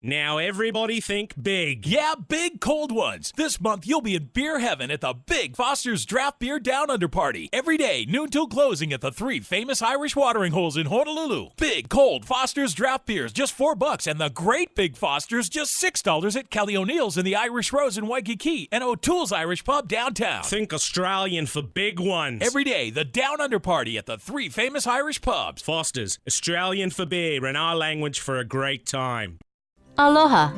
Now everybody think big. Yeah, big cold ones. This month you'll be in beer heaven at the Big Foster's Draft Beer Down Under Party. Every day, noon till closing at the 3 famous Irish watering holes in Honolulu. Big cold Foster's Draft Beers, just $4, and the great Big Foster's, just $6 at Kelly O'Neill's in the Irish Rose in Waikiki and O'Toole's Irish Pub downtown. Think Australian for big ones. Every day, the Down Under Party at the 3 famous Irish pubs. Foster's, Australian for beer in our language for a great time. Aloha!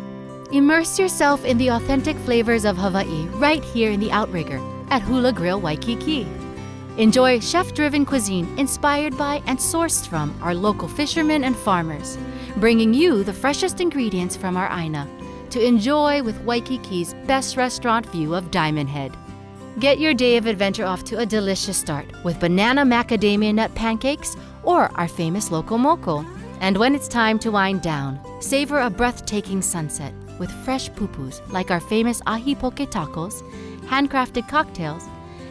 Immerse yourself in the authentic flavors of Hawaii right here in the Outrigger at Hula Grill Waikiki. Enjoy chef-driven cuisine inspired by and sourced from our local fishermen and farmers, bringing you the freshest ingredients from our Aina to enjoy with Waikiki's best restaurant view of Diamond Head. Get your day of adventure off to a delicious start with banana macadamia nut pancakes or our famous local moko. And when it's time to wind down, savor a breathtaking sunset with fresh pupus like our famous ahi poke tacos, handcrafted cocktails,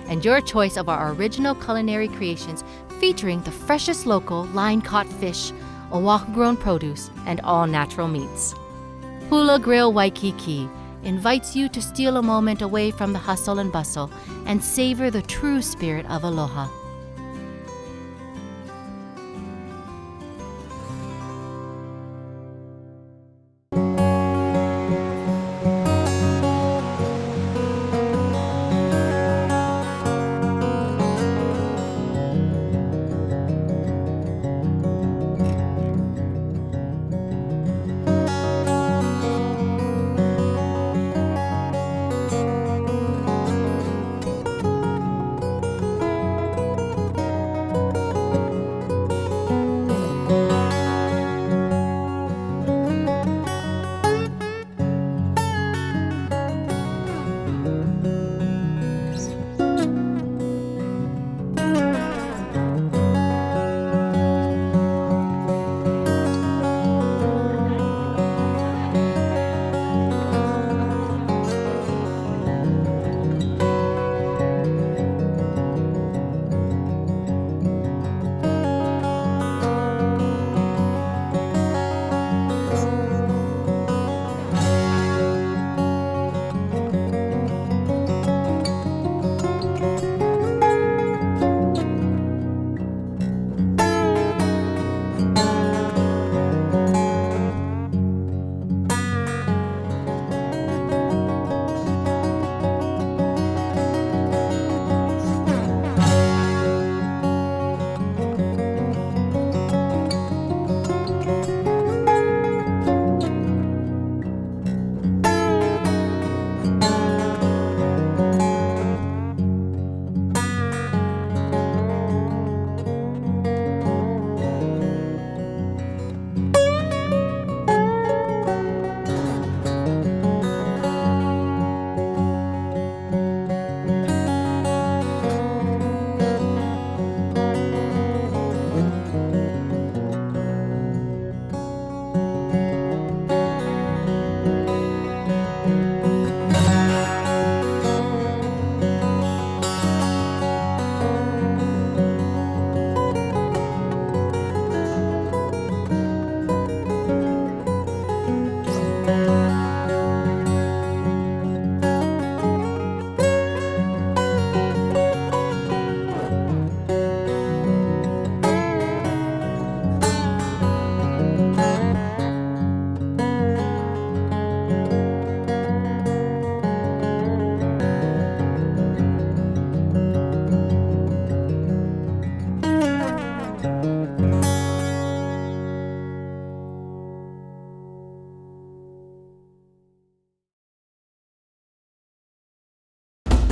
and your choice of our original culinary creations featuring the freshest local line-caught fish, Oahu-grown produce, and all-natural meats. Hula Grill Waikiki invites you to steal a moment away from the hustle and bustle and savor the true spirit of aloha.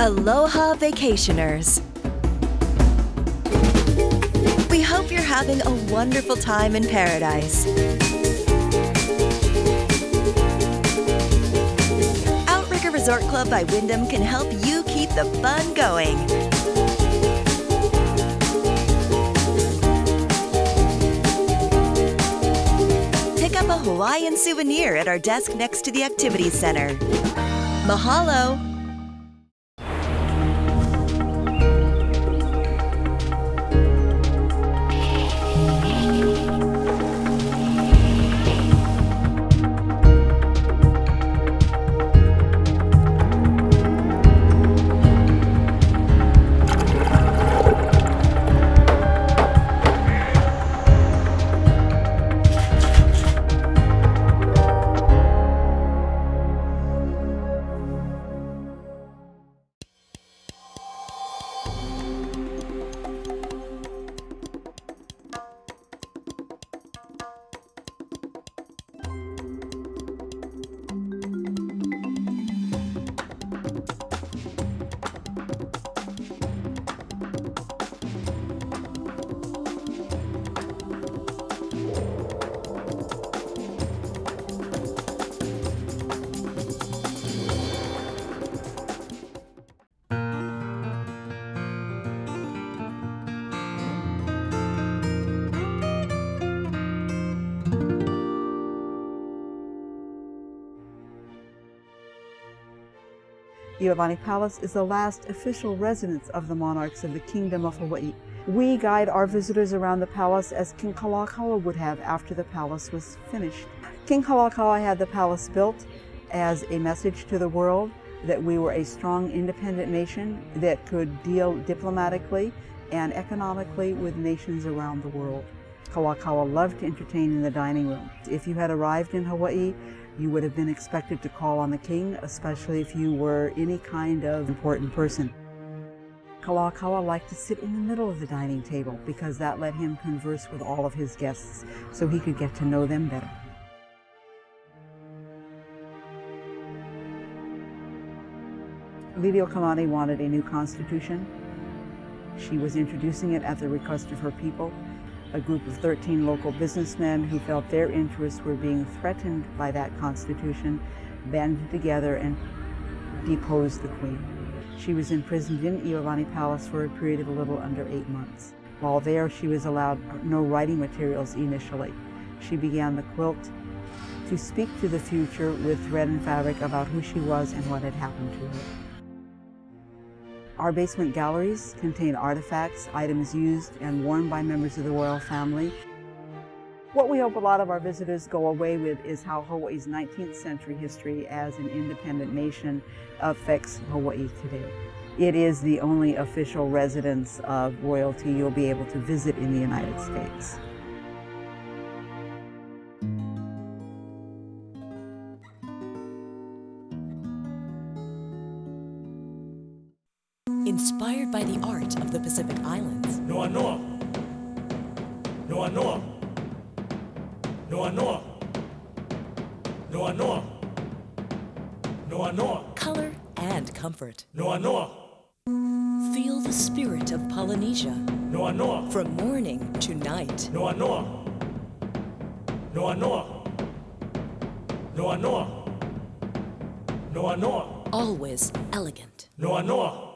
Aloha vacationers. We hope you're having a wonderful time in paradise. Outrigger Resort Club by Wyndham can help you keep the fun going. Pick up a Hawaiian souvenir at our desk next to the Activities Center. Mahalo! Iolani Palace is the last official residence of the monarchs of the Kingdom of Hawaii. We guide our visitors around the palace as King Kalakaua would have after the palace was finished. King Kalakaua had the palace built as a message to the world that we were a strong, independent nation that could deal diplomatically and economically with nations around the world. Kalakaua loved to entertain in the dining room. If you had arrived in Hawaii, you would have been expected to call on the king, especially if you were any kind of important person. Kalakaua liked to sit in the middle of the dining table because that let him converse with all of his guests so he could get to know them better. Liliuokalani wanted a new constitution. She was introducing it at the request of her people. A group of 13 local businessmen who felt their interests were being threatened by that constitution banded together and deposed the queen. She was imprisoned in Iolani Palace for a period of a little under 8 months. While there, she was allowed no writing materials initially. She began the quilt to speak to the future with thread and fabric about who she was and what had happened to her. Our basement galleries contain artifacts, items used and worn by members of the royal family. What we hope a lot of our visitors go away with is how Hawaii's 19th century history as an independent nation affects Hawaii today. It is the only official residence of royalty you'll be able to visit in the United States. Inspired by the art of the Pacific Islands. Noa Noa. Noa Noa. Noa Noa. Noa Noa. Noa Noa. Color and comfort. Noa Noa. Feel the spirit of Polynesia. Noa Noa. From morning to night. Noa Noa. Noa Noa. Noa Noa. Noa Noa. Always elegant. Noa Noa.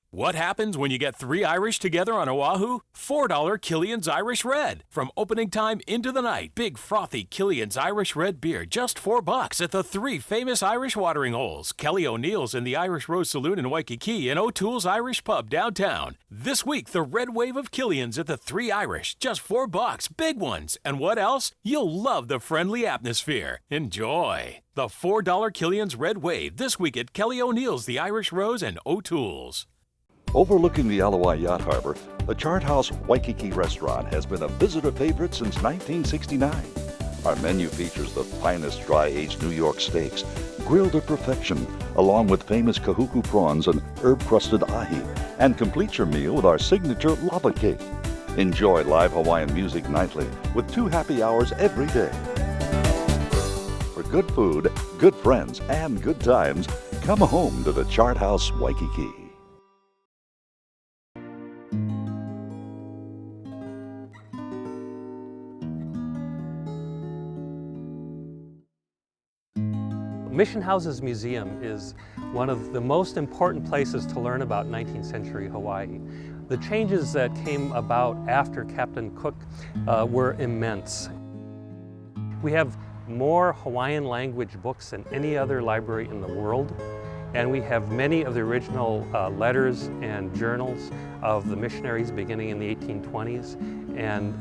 What happens when you get 3 Irish together on Oahu? $4 Killian's Irish Red. From opening time into the night, big frothy Killian's Irish Red beer, just $4 at the 3 famous Irish watering holes. Kelly O'Neill's in the Irish Rose Saloon in Waikiki and O'Toole's Irish Pub downtown. This week, the red wave of Killian's at the 3 Irish, just $4, big ones. And what else? You'll love the friendly atmosphere. Enjoy. The $4 Killian's Red Wave this week at Kelly O'Neill's, the Irish Rose, and O'Toole's. Overlooking the Ala Wai Yacht Harbor, the Chart House Waikiki restaurant has been a visitor favorite since 1969. Our menu features the finest dry-aged New York steaks, grilled to perfection, along with famous kahuku prawns and herb-crusted ahi, and complete your meal with our signature lava cake. Enjoy live Hawaiian music nightly with 2 happy hours every day. For good food, good friends, and good times, Come home to the Chart House Waikiki. Mission Houses Museum is one of the most important places to learn about 19th century Hawaii. The changes that came about after Captain Cook were immense. We have more Hawaiian language books than any other library in the world, and we have many of the original letters and journals of the missionaries beginning in the 1820s, and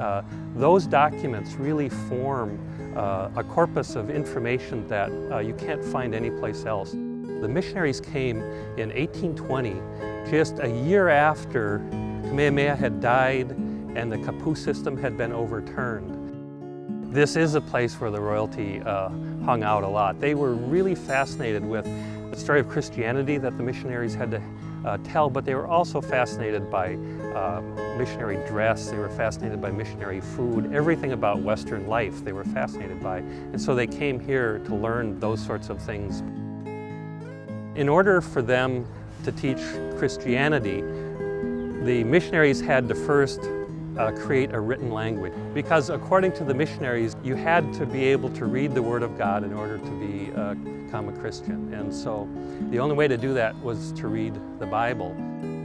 those documents really form a corpus of information that you can't find anyplace else. The missionaries came in 1820, just a year after Kamehameha had died and the Kapu system had been overturned. This is a place where the royalty hung out a lot. They were really fascinated with the story of Christianity that the missionaries had to tell, but they were also fascinated by missionary dress, they were fascinated by missionary food, everything about Western life they were fascinated by. And so they came here to learn those sorts of things. In order for them to teach Christianity, the missionaries had to first create a written language, because according to the missionaries, you had to be able to read the Word of God in order to become a Christian. And so the only way to do that was to read the Bible.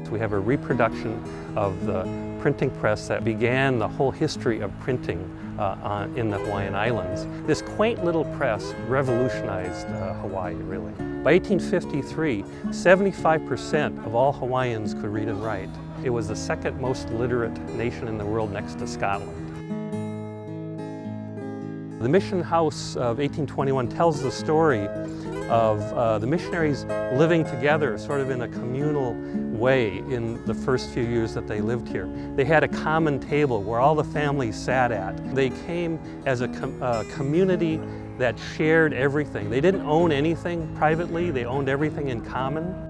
So we have a reproduction of the printing press that began the whole history of printing in the Hawaiian Islands. This quaint little press revolutionized Hawaii, really. By 1853, 75% of all Hawaiians could read and write. It was the second most literate nation in the world next to Scotland. The Mission House of 1821 tells the story of the missionaries living together sort of in a communal way in the first few years that they lived here. They had a common table where all the families sat at. They came as a community that shared everything. They didn't own anything privately, they owned everything in common.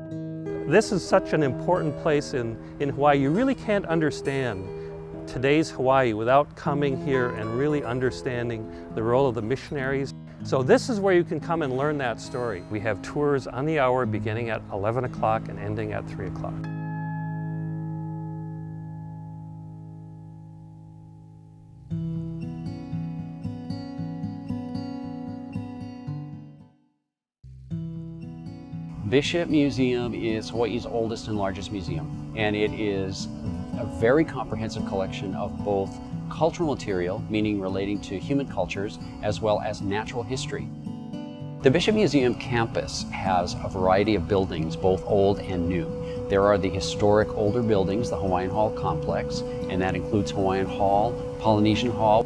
This is such an important place in Hawaii. You really can't understand today's Hawaii without coming here and really understanding the role of the missionaries. So this is where you can come and learn that story. We have tours on the hour beginning at 11 o'clock and ending at 3 o'clock. Bishop Museum is Hawaii's oldest and largest museum, and it is a very comprehensive collection of both cultural material, meaning relating to human cultures, as well as natural history. The Bishop Museum campus has a variety of buildings, both old and new. There are the historic older buildings, the Hawaiian Hall complex, and that includes Hawaiian Hall, Polynesian Hall.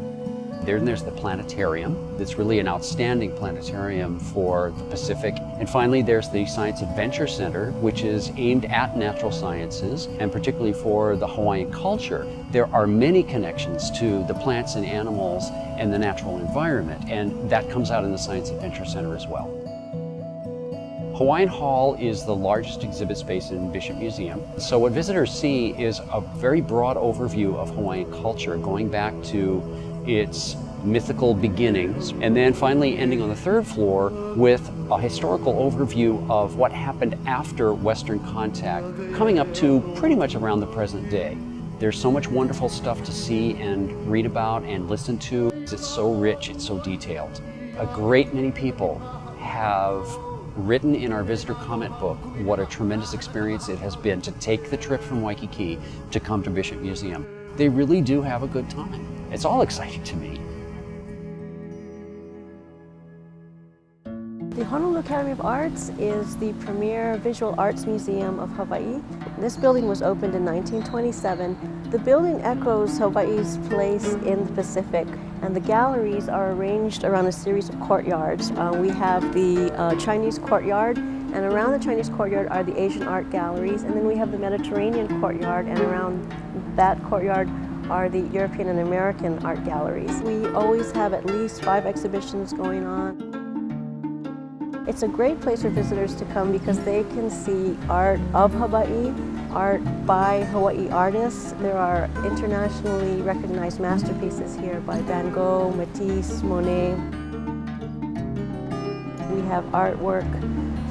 Then there's the planetarium. It's really an outstanding planetarium for the Pacific. And finally, there's the Science Adventure Center, which is aimed at natural sciences, and particularly for the Hawaiian culture. There are many connections to the plants and animals and the natural environment, and that comes out in the Science Adventure Center as well. Hawaiian Hall is the largest exhibit space in Bishop Museum. So what visitors see is a very broad overview of Hawaiian culture, going back to its mythical beginnings, and then finally ending on the third floor with a historical overview of what happened after Western contact, coming up to pretty much around the present day. There's so much wonderful stuff to see and read about and listen to. It's so rich, it's so detailed. A great many people have written in our visitor comment book what a tremendous experience it has been to take the trip from Waikiki to come to Bishop Museum. They really do have a good time. It's all exciting to me. The Honolulu Academy of Arts is the premier visual arts museum of Hawaii. This building was opened in 1927. The building echoes Hawaii's place in the Pacific, and the galleries are arranged around a series of courtyards. We have the Chinese courtyard, and around the Chinese courtyard are the Asian art galleries, and then we have the Mediterranean courtyard, and around that courtyard are the European and American art galleries. We always have at least 5 exhibitions going on. It's a great place for visitors to come because they can see art of Hawaii, art by Hawaii artists. There are internationally recognized masterpieces here by Van Gogh, Matisse, Monet. We have artwork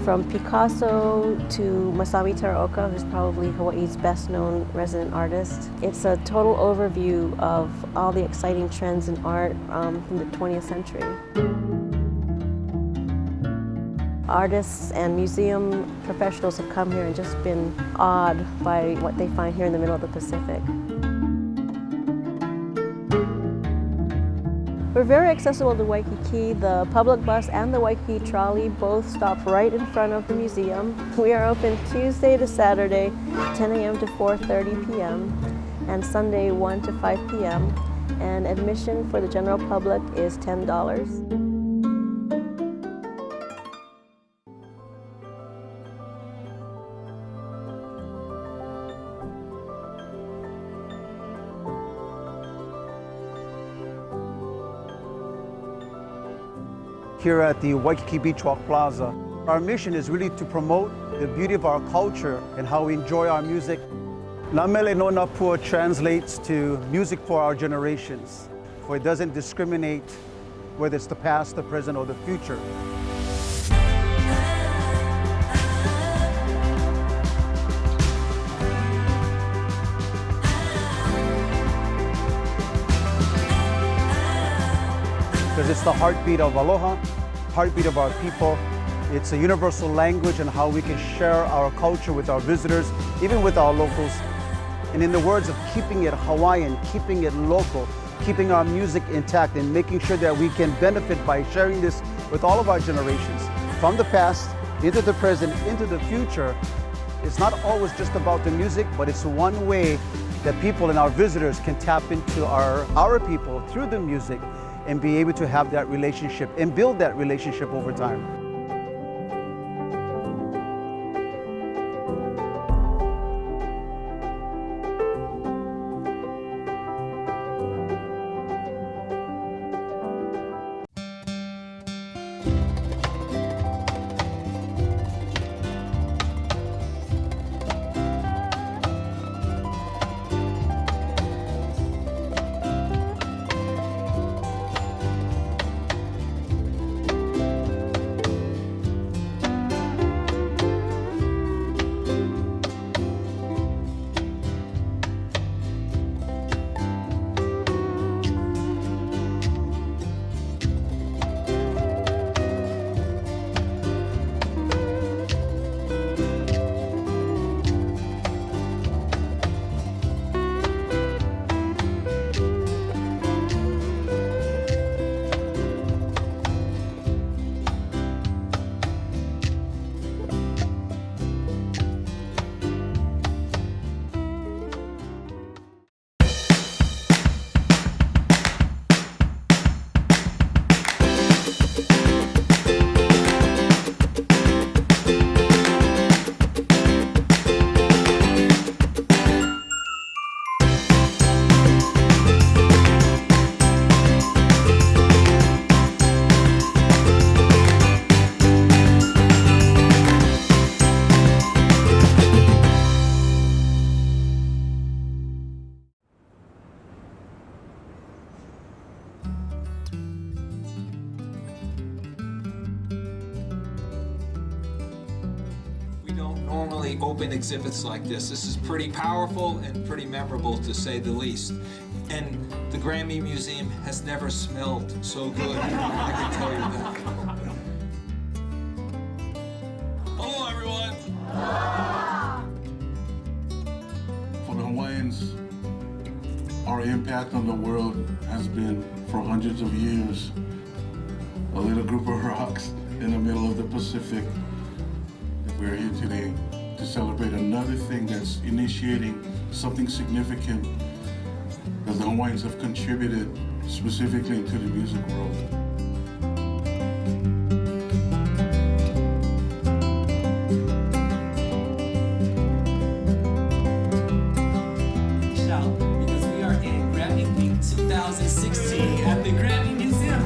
from Picasso to Masami Teraoka, who's probably Hawaii's best-known resident artist. It's a total overview of all the exciting trends in art from the 20th century. Artists and museum professionals have come here and just been awed by what they find here in the middle of the Pacific. We're very accessible to Waikiki. The public bus and the Waikiki trolley both stop right in front of the museum. We are open Tuesday to Saturday, 10 a.m. to 4:30 p.m. and Sunday 1 to 5 p.m. And admission for the general public is $10. Here at the Waikiki Beach Walk Plaza, our mission is really to promote the beauty of our culture and how we enjoy our music. Na Mele no Na Pua translates to music for our generations, for it doesn't discriminate whether it's the past, the present, or the future. Because it's the heartbeat of aloha, heartbeat of our people. It's a universal language and how we can share our culture with our visitors, even with our locals. And in the words of keeping it Hawaiian, keeping it local, keeping our music intact and making sure that we can benefit by sharing this with all of our generations, from the past, into the present, into the future. It's not always just about the music, but it's one way that people and our visitors can tap into our people through the music and be able to have that relationship and build that relationship over time. Normally open exhibits like this. This is pretty powerful and pretty memorable, to say the least. And the Grammy Museum has never smelled so good, I can tell you that. Hello, everyone. For the Hawaiians, our impact on the world has been, for hundreds of years, a little group of rocks in the middle of the Pacific. We're here today to celebrate another thing that's initiating something significant that the Hawaiians have contributed specifically to the music world. Because we are in Grammy Week 2016 at the Grammy Museum.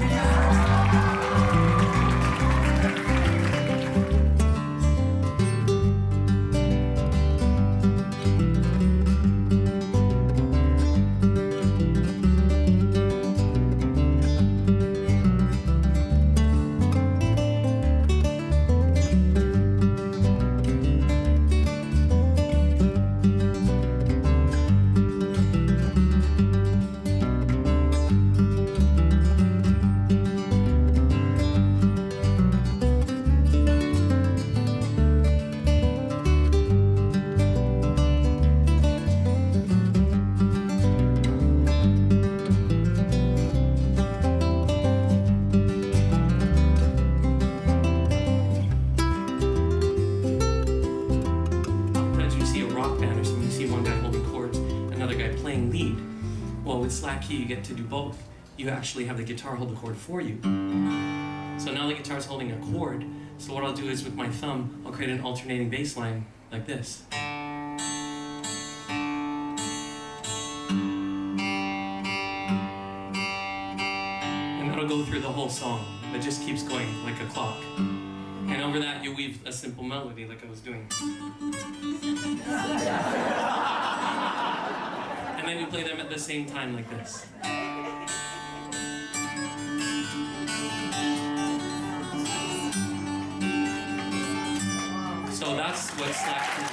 rock band or something, you see one guy holding chords, another guy playing lead. Well, with slack key, you get to do both. You actually have the guitar hold the chord for you. So now the guitar's holding a chord. So what I'll do is with my thumb, I'll create an alternating bass line like this. And that'll go through the whole song. It just keeps going like a clock. And over that, you weave a simple melody like I was doing. And then you play them at the same time like this. So that's what slack is.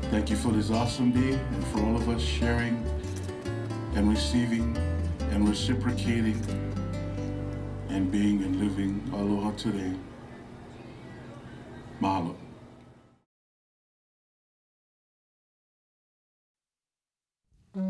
Thank you for this awesome day and for all of us sharing and receiving and reciprocating and being and living aloha today. Mahalo.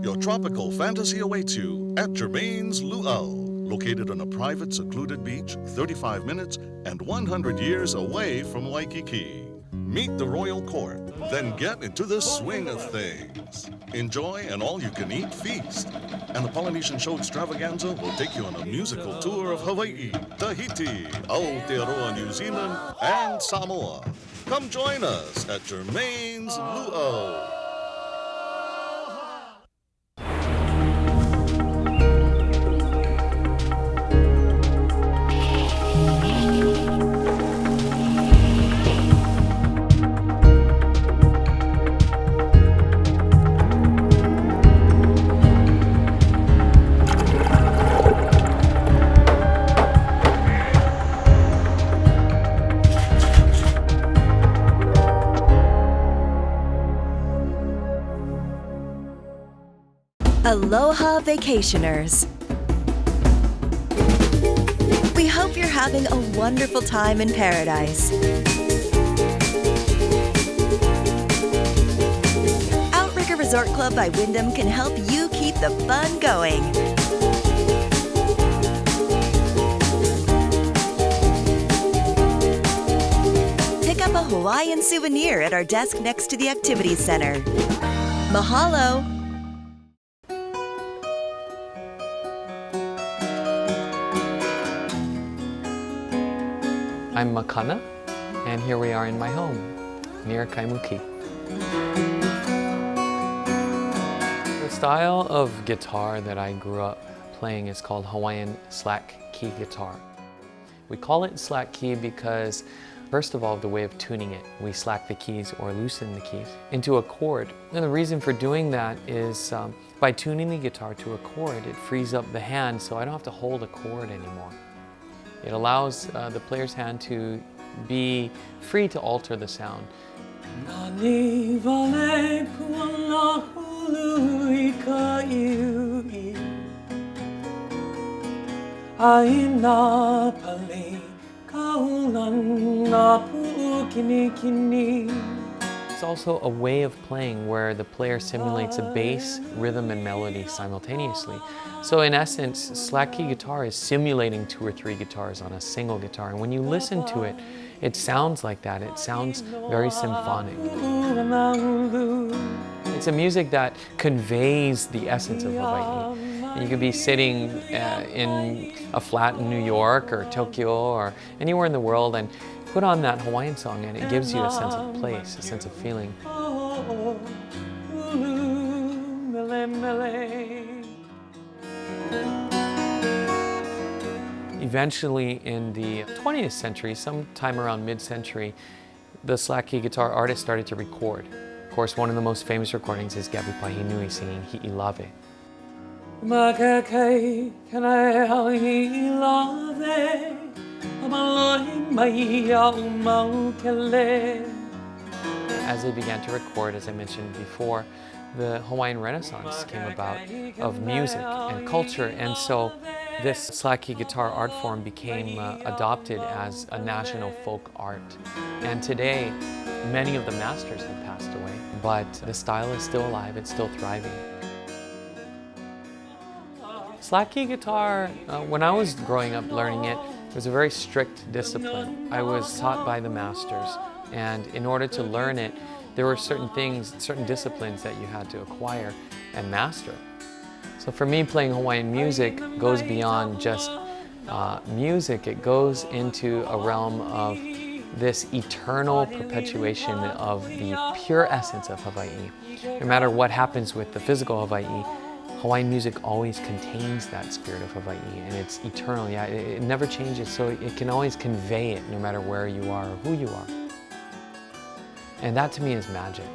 Your tropical fantasy awaits you at Germain's Luau, located on a private secluded beach 35 minutes and 100 years away from Waikiki. Meet the royal court, then get into the swing of things. Enjoy an all-you-can-eat feast. And the Polynesian Show Extravaganza will take you on a musical tour of Hawaii, Tahiti, Aotearoa, New Zealand, and Samoa. Come join us at Germain's Luau. Aloha vacationers! We hope you're having a wonderful time in paradise. Outrigger Resort Club by Wyndham can help you keep the fun going. Pick up a Hawaiian souvenir at our desk next to the Activities Center. Mahalo! I'm Makana, and here we are in my home, near Kaimuki. The style of guitar that I grew up playing is called Hawaiian slack key guitar. We call it slack key because, first of all, the way of tuning it. We slack the keys or loosen the keys into a chord. And the reason for doing that is by tuning the guitar to a chord, it frees up the hand so I don't have to hold a chord anymore. It allows the player's hand to be free to alter the sound. It's also a way of playing where the player simulates a bass, rhythm, and melody simultaneously. So in essence, slack key guitar is simulating 2 or 3 guitars on a single guitar. And when you listen to it, it sounds like that. It sounds very symphonic. It's a music that conveys the essence of Hawaii. And you could be sitting in a flat in New York or Tokyo or anywhere in the world, and put on that Hawaiian song and it gives you a sense of place, a sense of feeling. Eventually in the 20th century, sometime around mid-century, the slack key guitar artists started to record. Of course, one of the most famous recordings is Gabi Pahinui singing Hi'ilave. As they began to record, as I mentioned before, the Hawaiian Renaissance came about of music and culture, and so this slack key guitar art form became adopted as a national folk art. And today, many of the masters have passed away, but the style is still alive, it's still thriving. Slack key guitar, when I was growing up learning it, was a very strict discipline. I was taught by the masters, and in order to learn it, there were certain things, certain disciplines that you had to acquire and master. So for me, playing Hawaiian music goes beyond just music. It goes into a realm of this eternal perpetuation of the pure essence of Hawaii. No matter what happens with the physical Hawaii, Hawaiian music always contains that spirit of Hawaii, and it's eternal. Yeah, it never changes, so it can always convey it no matter where you are or who you are. And that to me is magic.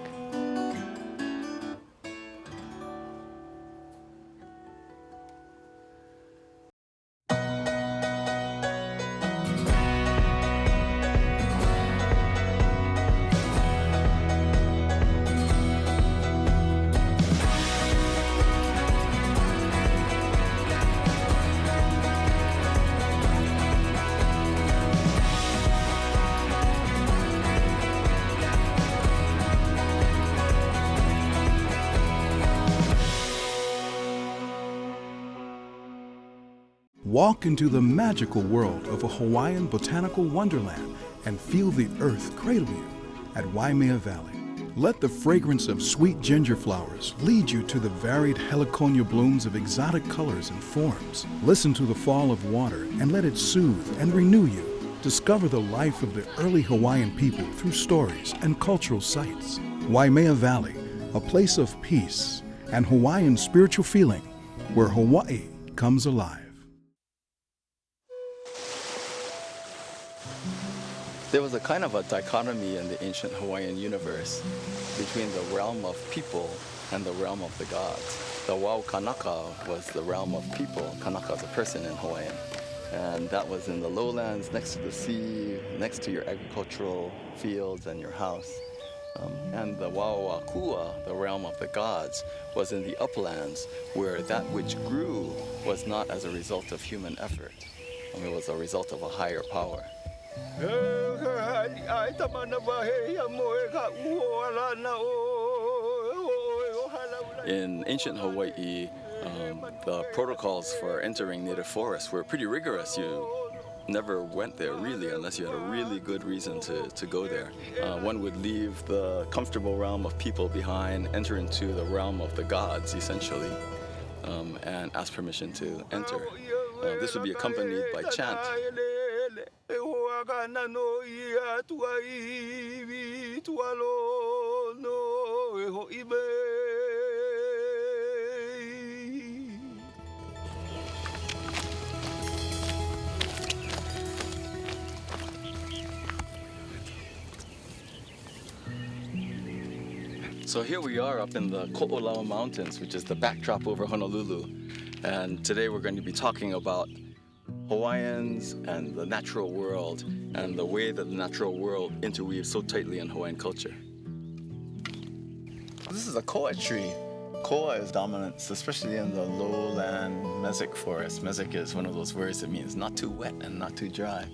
Walk into the magical world of a Hawaiian botanical wonderland and feel the earth cradle you at Waimea Valley. Let the fragrance of sweet ginger flowers lead you to the varied heliconia blooms of exotic colors and forms. Listen to the fall of water and let it soothe and renew you. Discover the life of the early Hawaiian people through stories and cultural sites. Waimea Valley, a place of peace and Hawaiian spiritual feeling where Hawaii comes alive. There was a kind of a dichotomy in the ancient Hawaiian universe between the realm of people and the realm of the gods. The Wau Kanaka was the realm of people. Kanaka is a person in Hawaiian. And that was in the lowlands, next to the sea, next to your agricultural fields and your house. And the Wau Akua, the realm of the gods, was in the uplands, where that which grew was not as a result of human effort. It was a result of a higher power. In ancient Hawaii, the protocols for entering native forests were pretty rigorous. You never went there really unless you had a really good reason to go there. One would leave the comfortable realm of people behind, enter into the realm of the gods essentially, and ask permission to enter. This would be accompanied by chant. So here we are up in the Ko'olau Mountains, which is the backdrop over Honolulu. And today we're going to be talking about Hawaiians and the natural world and the way that the natural world interweaves so tightly in Hawaiian culture. This is a koa tree. Koa is dominant, especially in the lowland mesic forest. Mesic is one of those words that means not too wet and not too dry.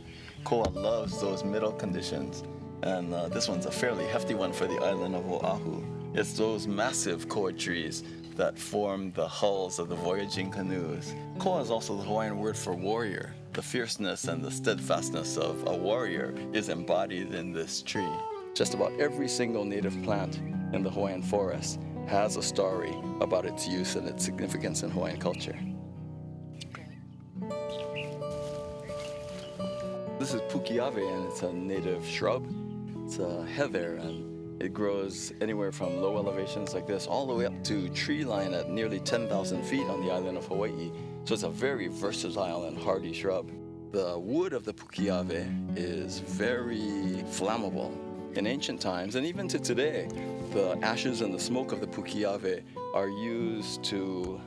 Koa loves those middle conditions, and this one's a fairly hefty one for the island of Oahu. It's those massive koa trees that form the hulls of the voyaging canoes. Koa is also the Hawaiian word for warrior. The fierceness and the steadfastness of a warrior is embodied in this tree. Just about every single native plant in the Hawaiian forest has a story about its use and its significance in Hawaiian culture. This is Pukiave, and it's a native shrub. It's a heather, and it grows anywhere from low elevations like this all the way up to tree line at nearly 10,000 feet on the island of Hawaii. So it's a very versatile and hardy shrub. The wood of the Pukiave is very flammable. In ancient times, and even to today, the ashes and the smoke of the Pukiave are used to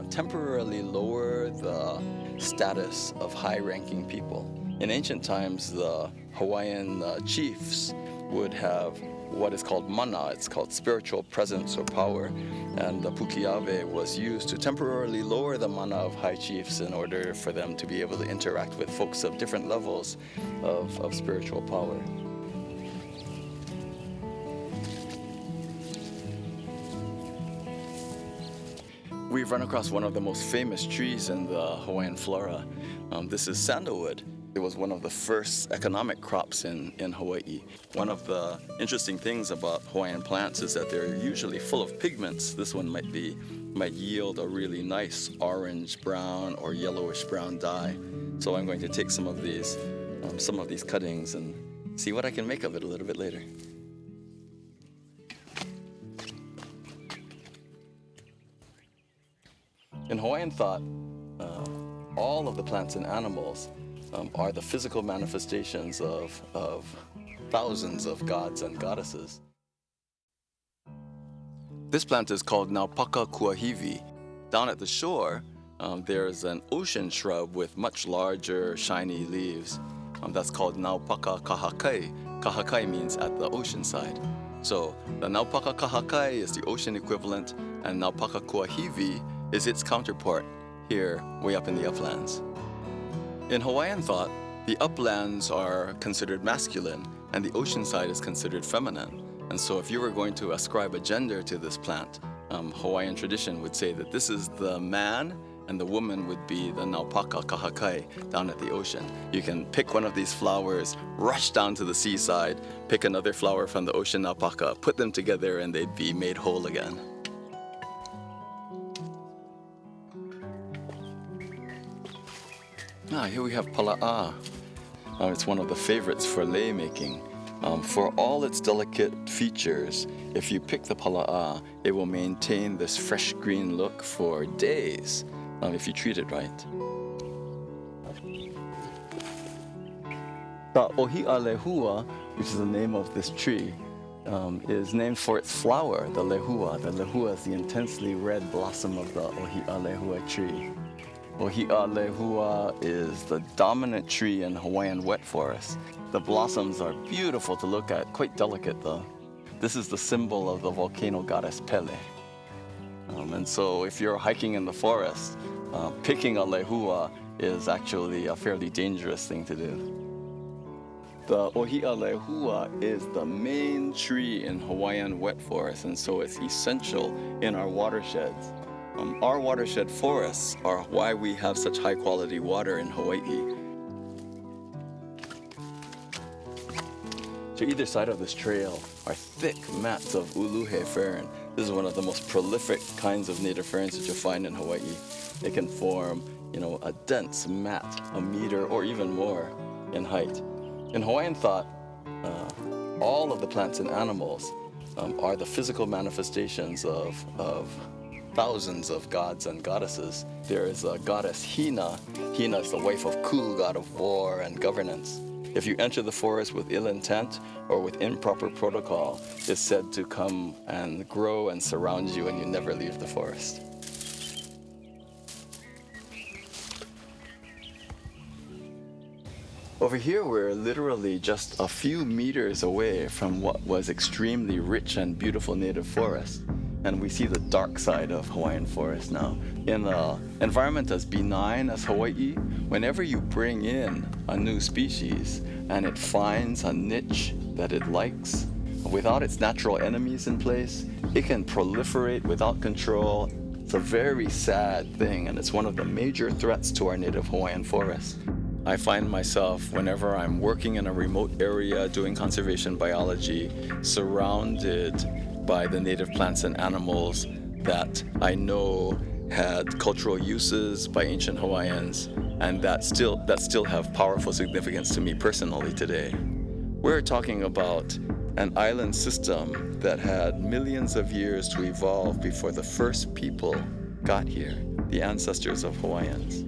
temporarily lower the status of high-ranking people. In ancient times, the Hawaiian chiefs would have what is called mana. It's called spiritual presence or power, and the Pukiave was used to temporarily lower the mana of high chiefs in order for them to be able to interact with folks of different levels of spiritual power. We've run across one of the most famous trees in the Hawaiian flora. This is sandalwood. It was one of the first economic crops in Hawaii. One of the interesting things about Hawaiian plants is that they're usually full of pigments. This one might yield a really nice orange brown or yellowish brown dye. So I'm going to take some of these cuttings and see what I can make of it a little bit later. In Hawaiian thought, all of the plants and animals are the physical manifestations of thousands of gods and goddesses. This plant is called Naupaka Kuahivi. Down at the shore, there's an ocean shrub with much larger, shiny leaves. That's called Naupaka Kahakai. Kahakai means at the ocean side. So the Naupaka Kahakai is the ocean equivalent, and Naupaka Kuahivi is its counterpart here, way up in the uplands. In Hawaiian thought, the uplands are considered masculine and the ocean side is considered feminine. And so if you were going to ascribe a gender to this plant, Hawaiian tradition would say that this is the man and the woman would be the Naupaka Kahakai down at the ocean. You can pick one of these flowers, rush down to the seaside, pick another flower from the ocean Naupaka, put them together and they'd be made whole again. Here we have pala'a. It's one of the favorites for lei making. For all its delicate features, if you pick the pala'a, it will maintain this fresh green look for days if you treat it right. The ohia lehua, which is the name of this tree, is named for its flower, the lehua. The lehua is the intensely red blossom of the ohia lehua tree. Ohia lehua is the dominant tree in Hawaiian wet forests. The blossoms are beautiful to look at, quite delicate though. This is the symbol of the volcano goddess Pele. And so if you're hiking in the forest, picking a lehua is actually a fairly dangerous thing to do. The ohia lehua is the main tree in Hawaiian wet forests, and so it's essential in our watersheds. Our watershed forests are why we have such high quality water in Hawaii. To either side of this trail are thick mats of uluhe fern. This is one of the most prolific kinds of native ferns that you'll find in Hawaii. It can form, a dense mat, a meter or even more in height. In Hawaiian thought, all of the plants and animals are the physical manifestations of thousands of gods and goddesses. There is a goddess Hina. Hina is the wife of Ku, god of war and governance. If you enter the forest with ill intent or with improper protocol, it's said to come and grow and surround you and you never leave the forest. Over here, we're literally just a few meters away from what was extremely rich and beautiful native forest. And we see the dark side of Hawaiian forest now. In an environment as benign as Hawaii, whenever you bring in a new species and it finds a niche that it likes, without its natural enemies in place, it can proliferate without control. It's a very sad thing, and it's one of the major threats to our native Hawaiian forest. I find myself, whenever I'm working in a remote area doing conservation biology, surrounded by the native plants and animals that I know had cultural uses by ancient Hawaiians, and that still have powerful significance to me personally today. We're talking about an island system that had millions of years to evolve before the first people got here, the ancestors of Hawaiians.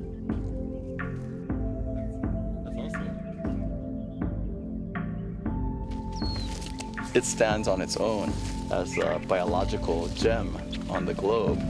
It stands on its own as a biological gem on the globe.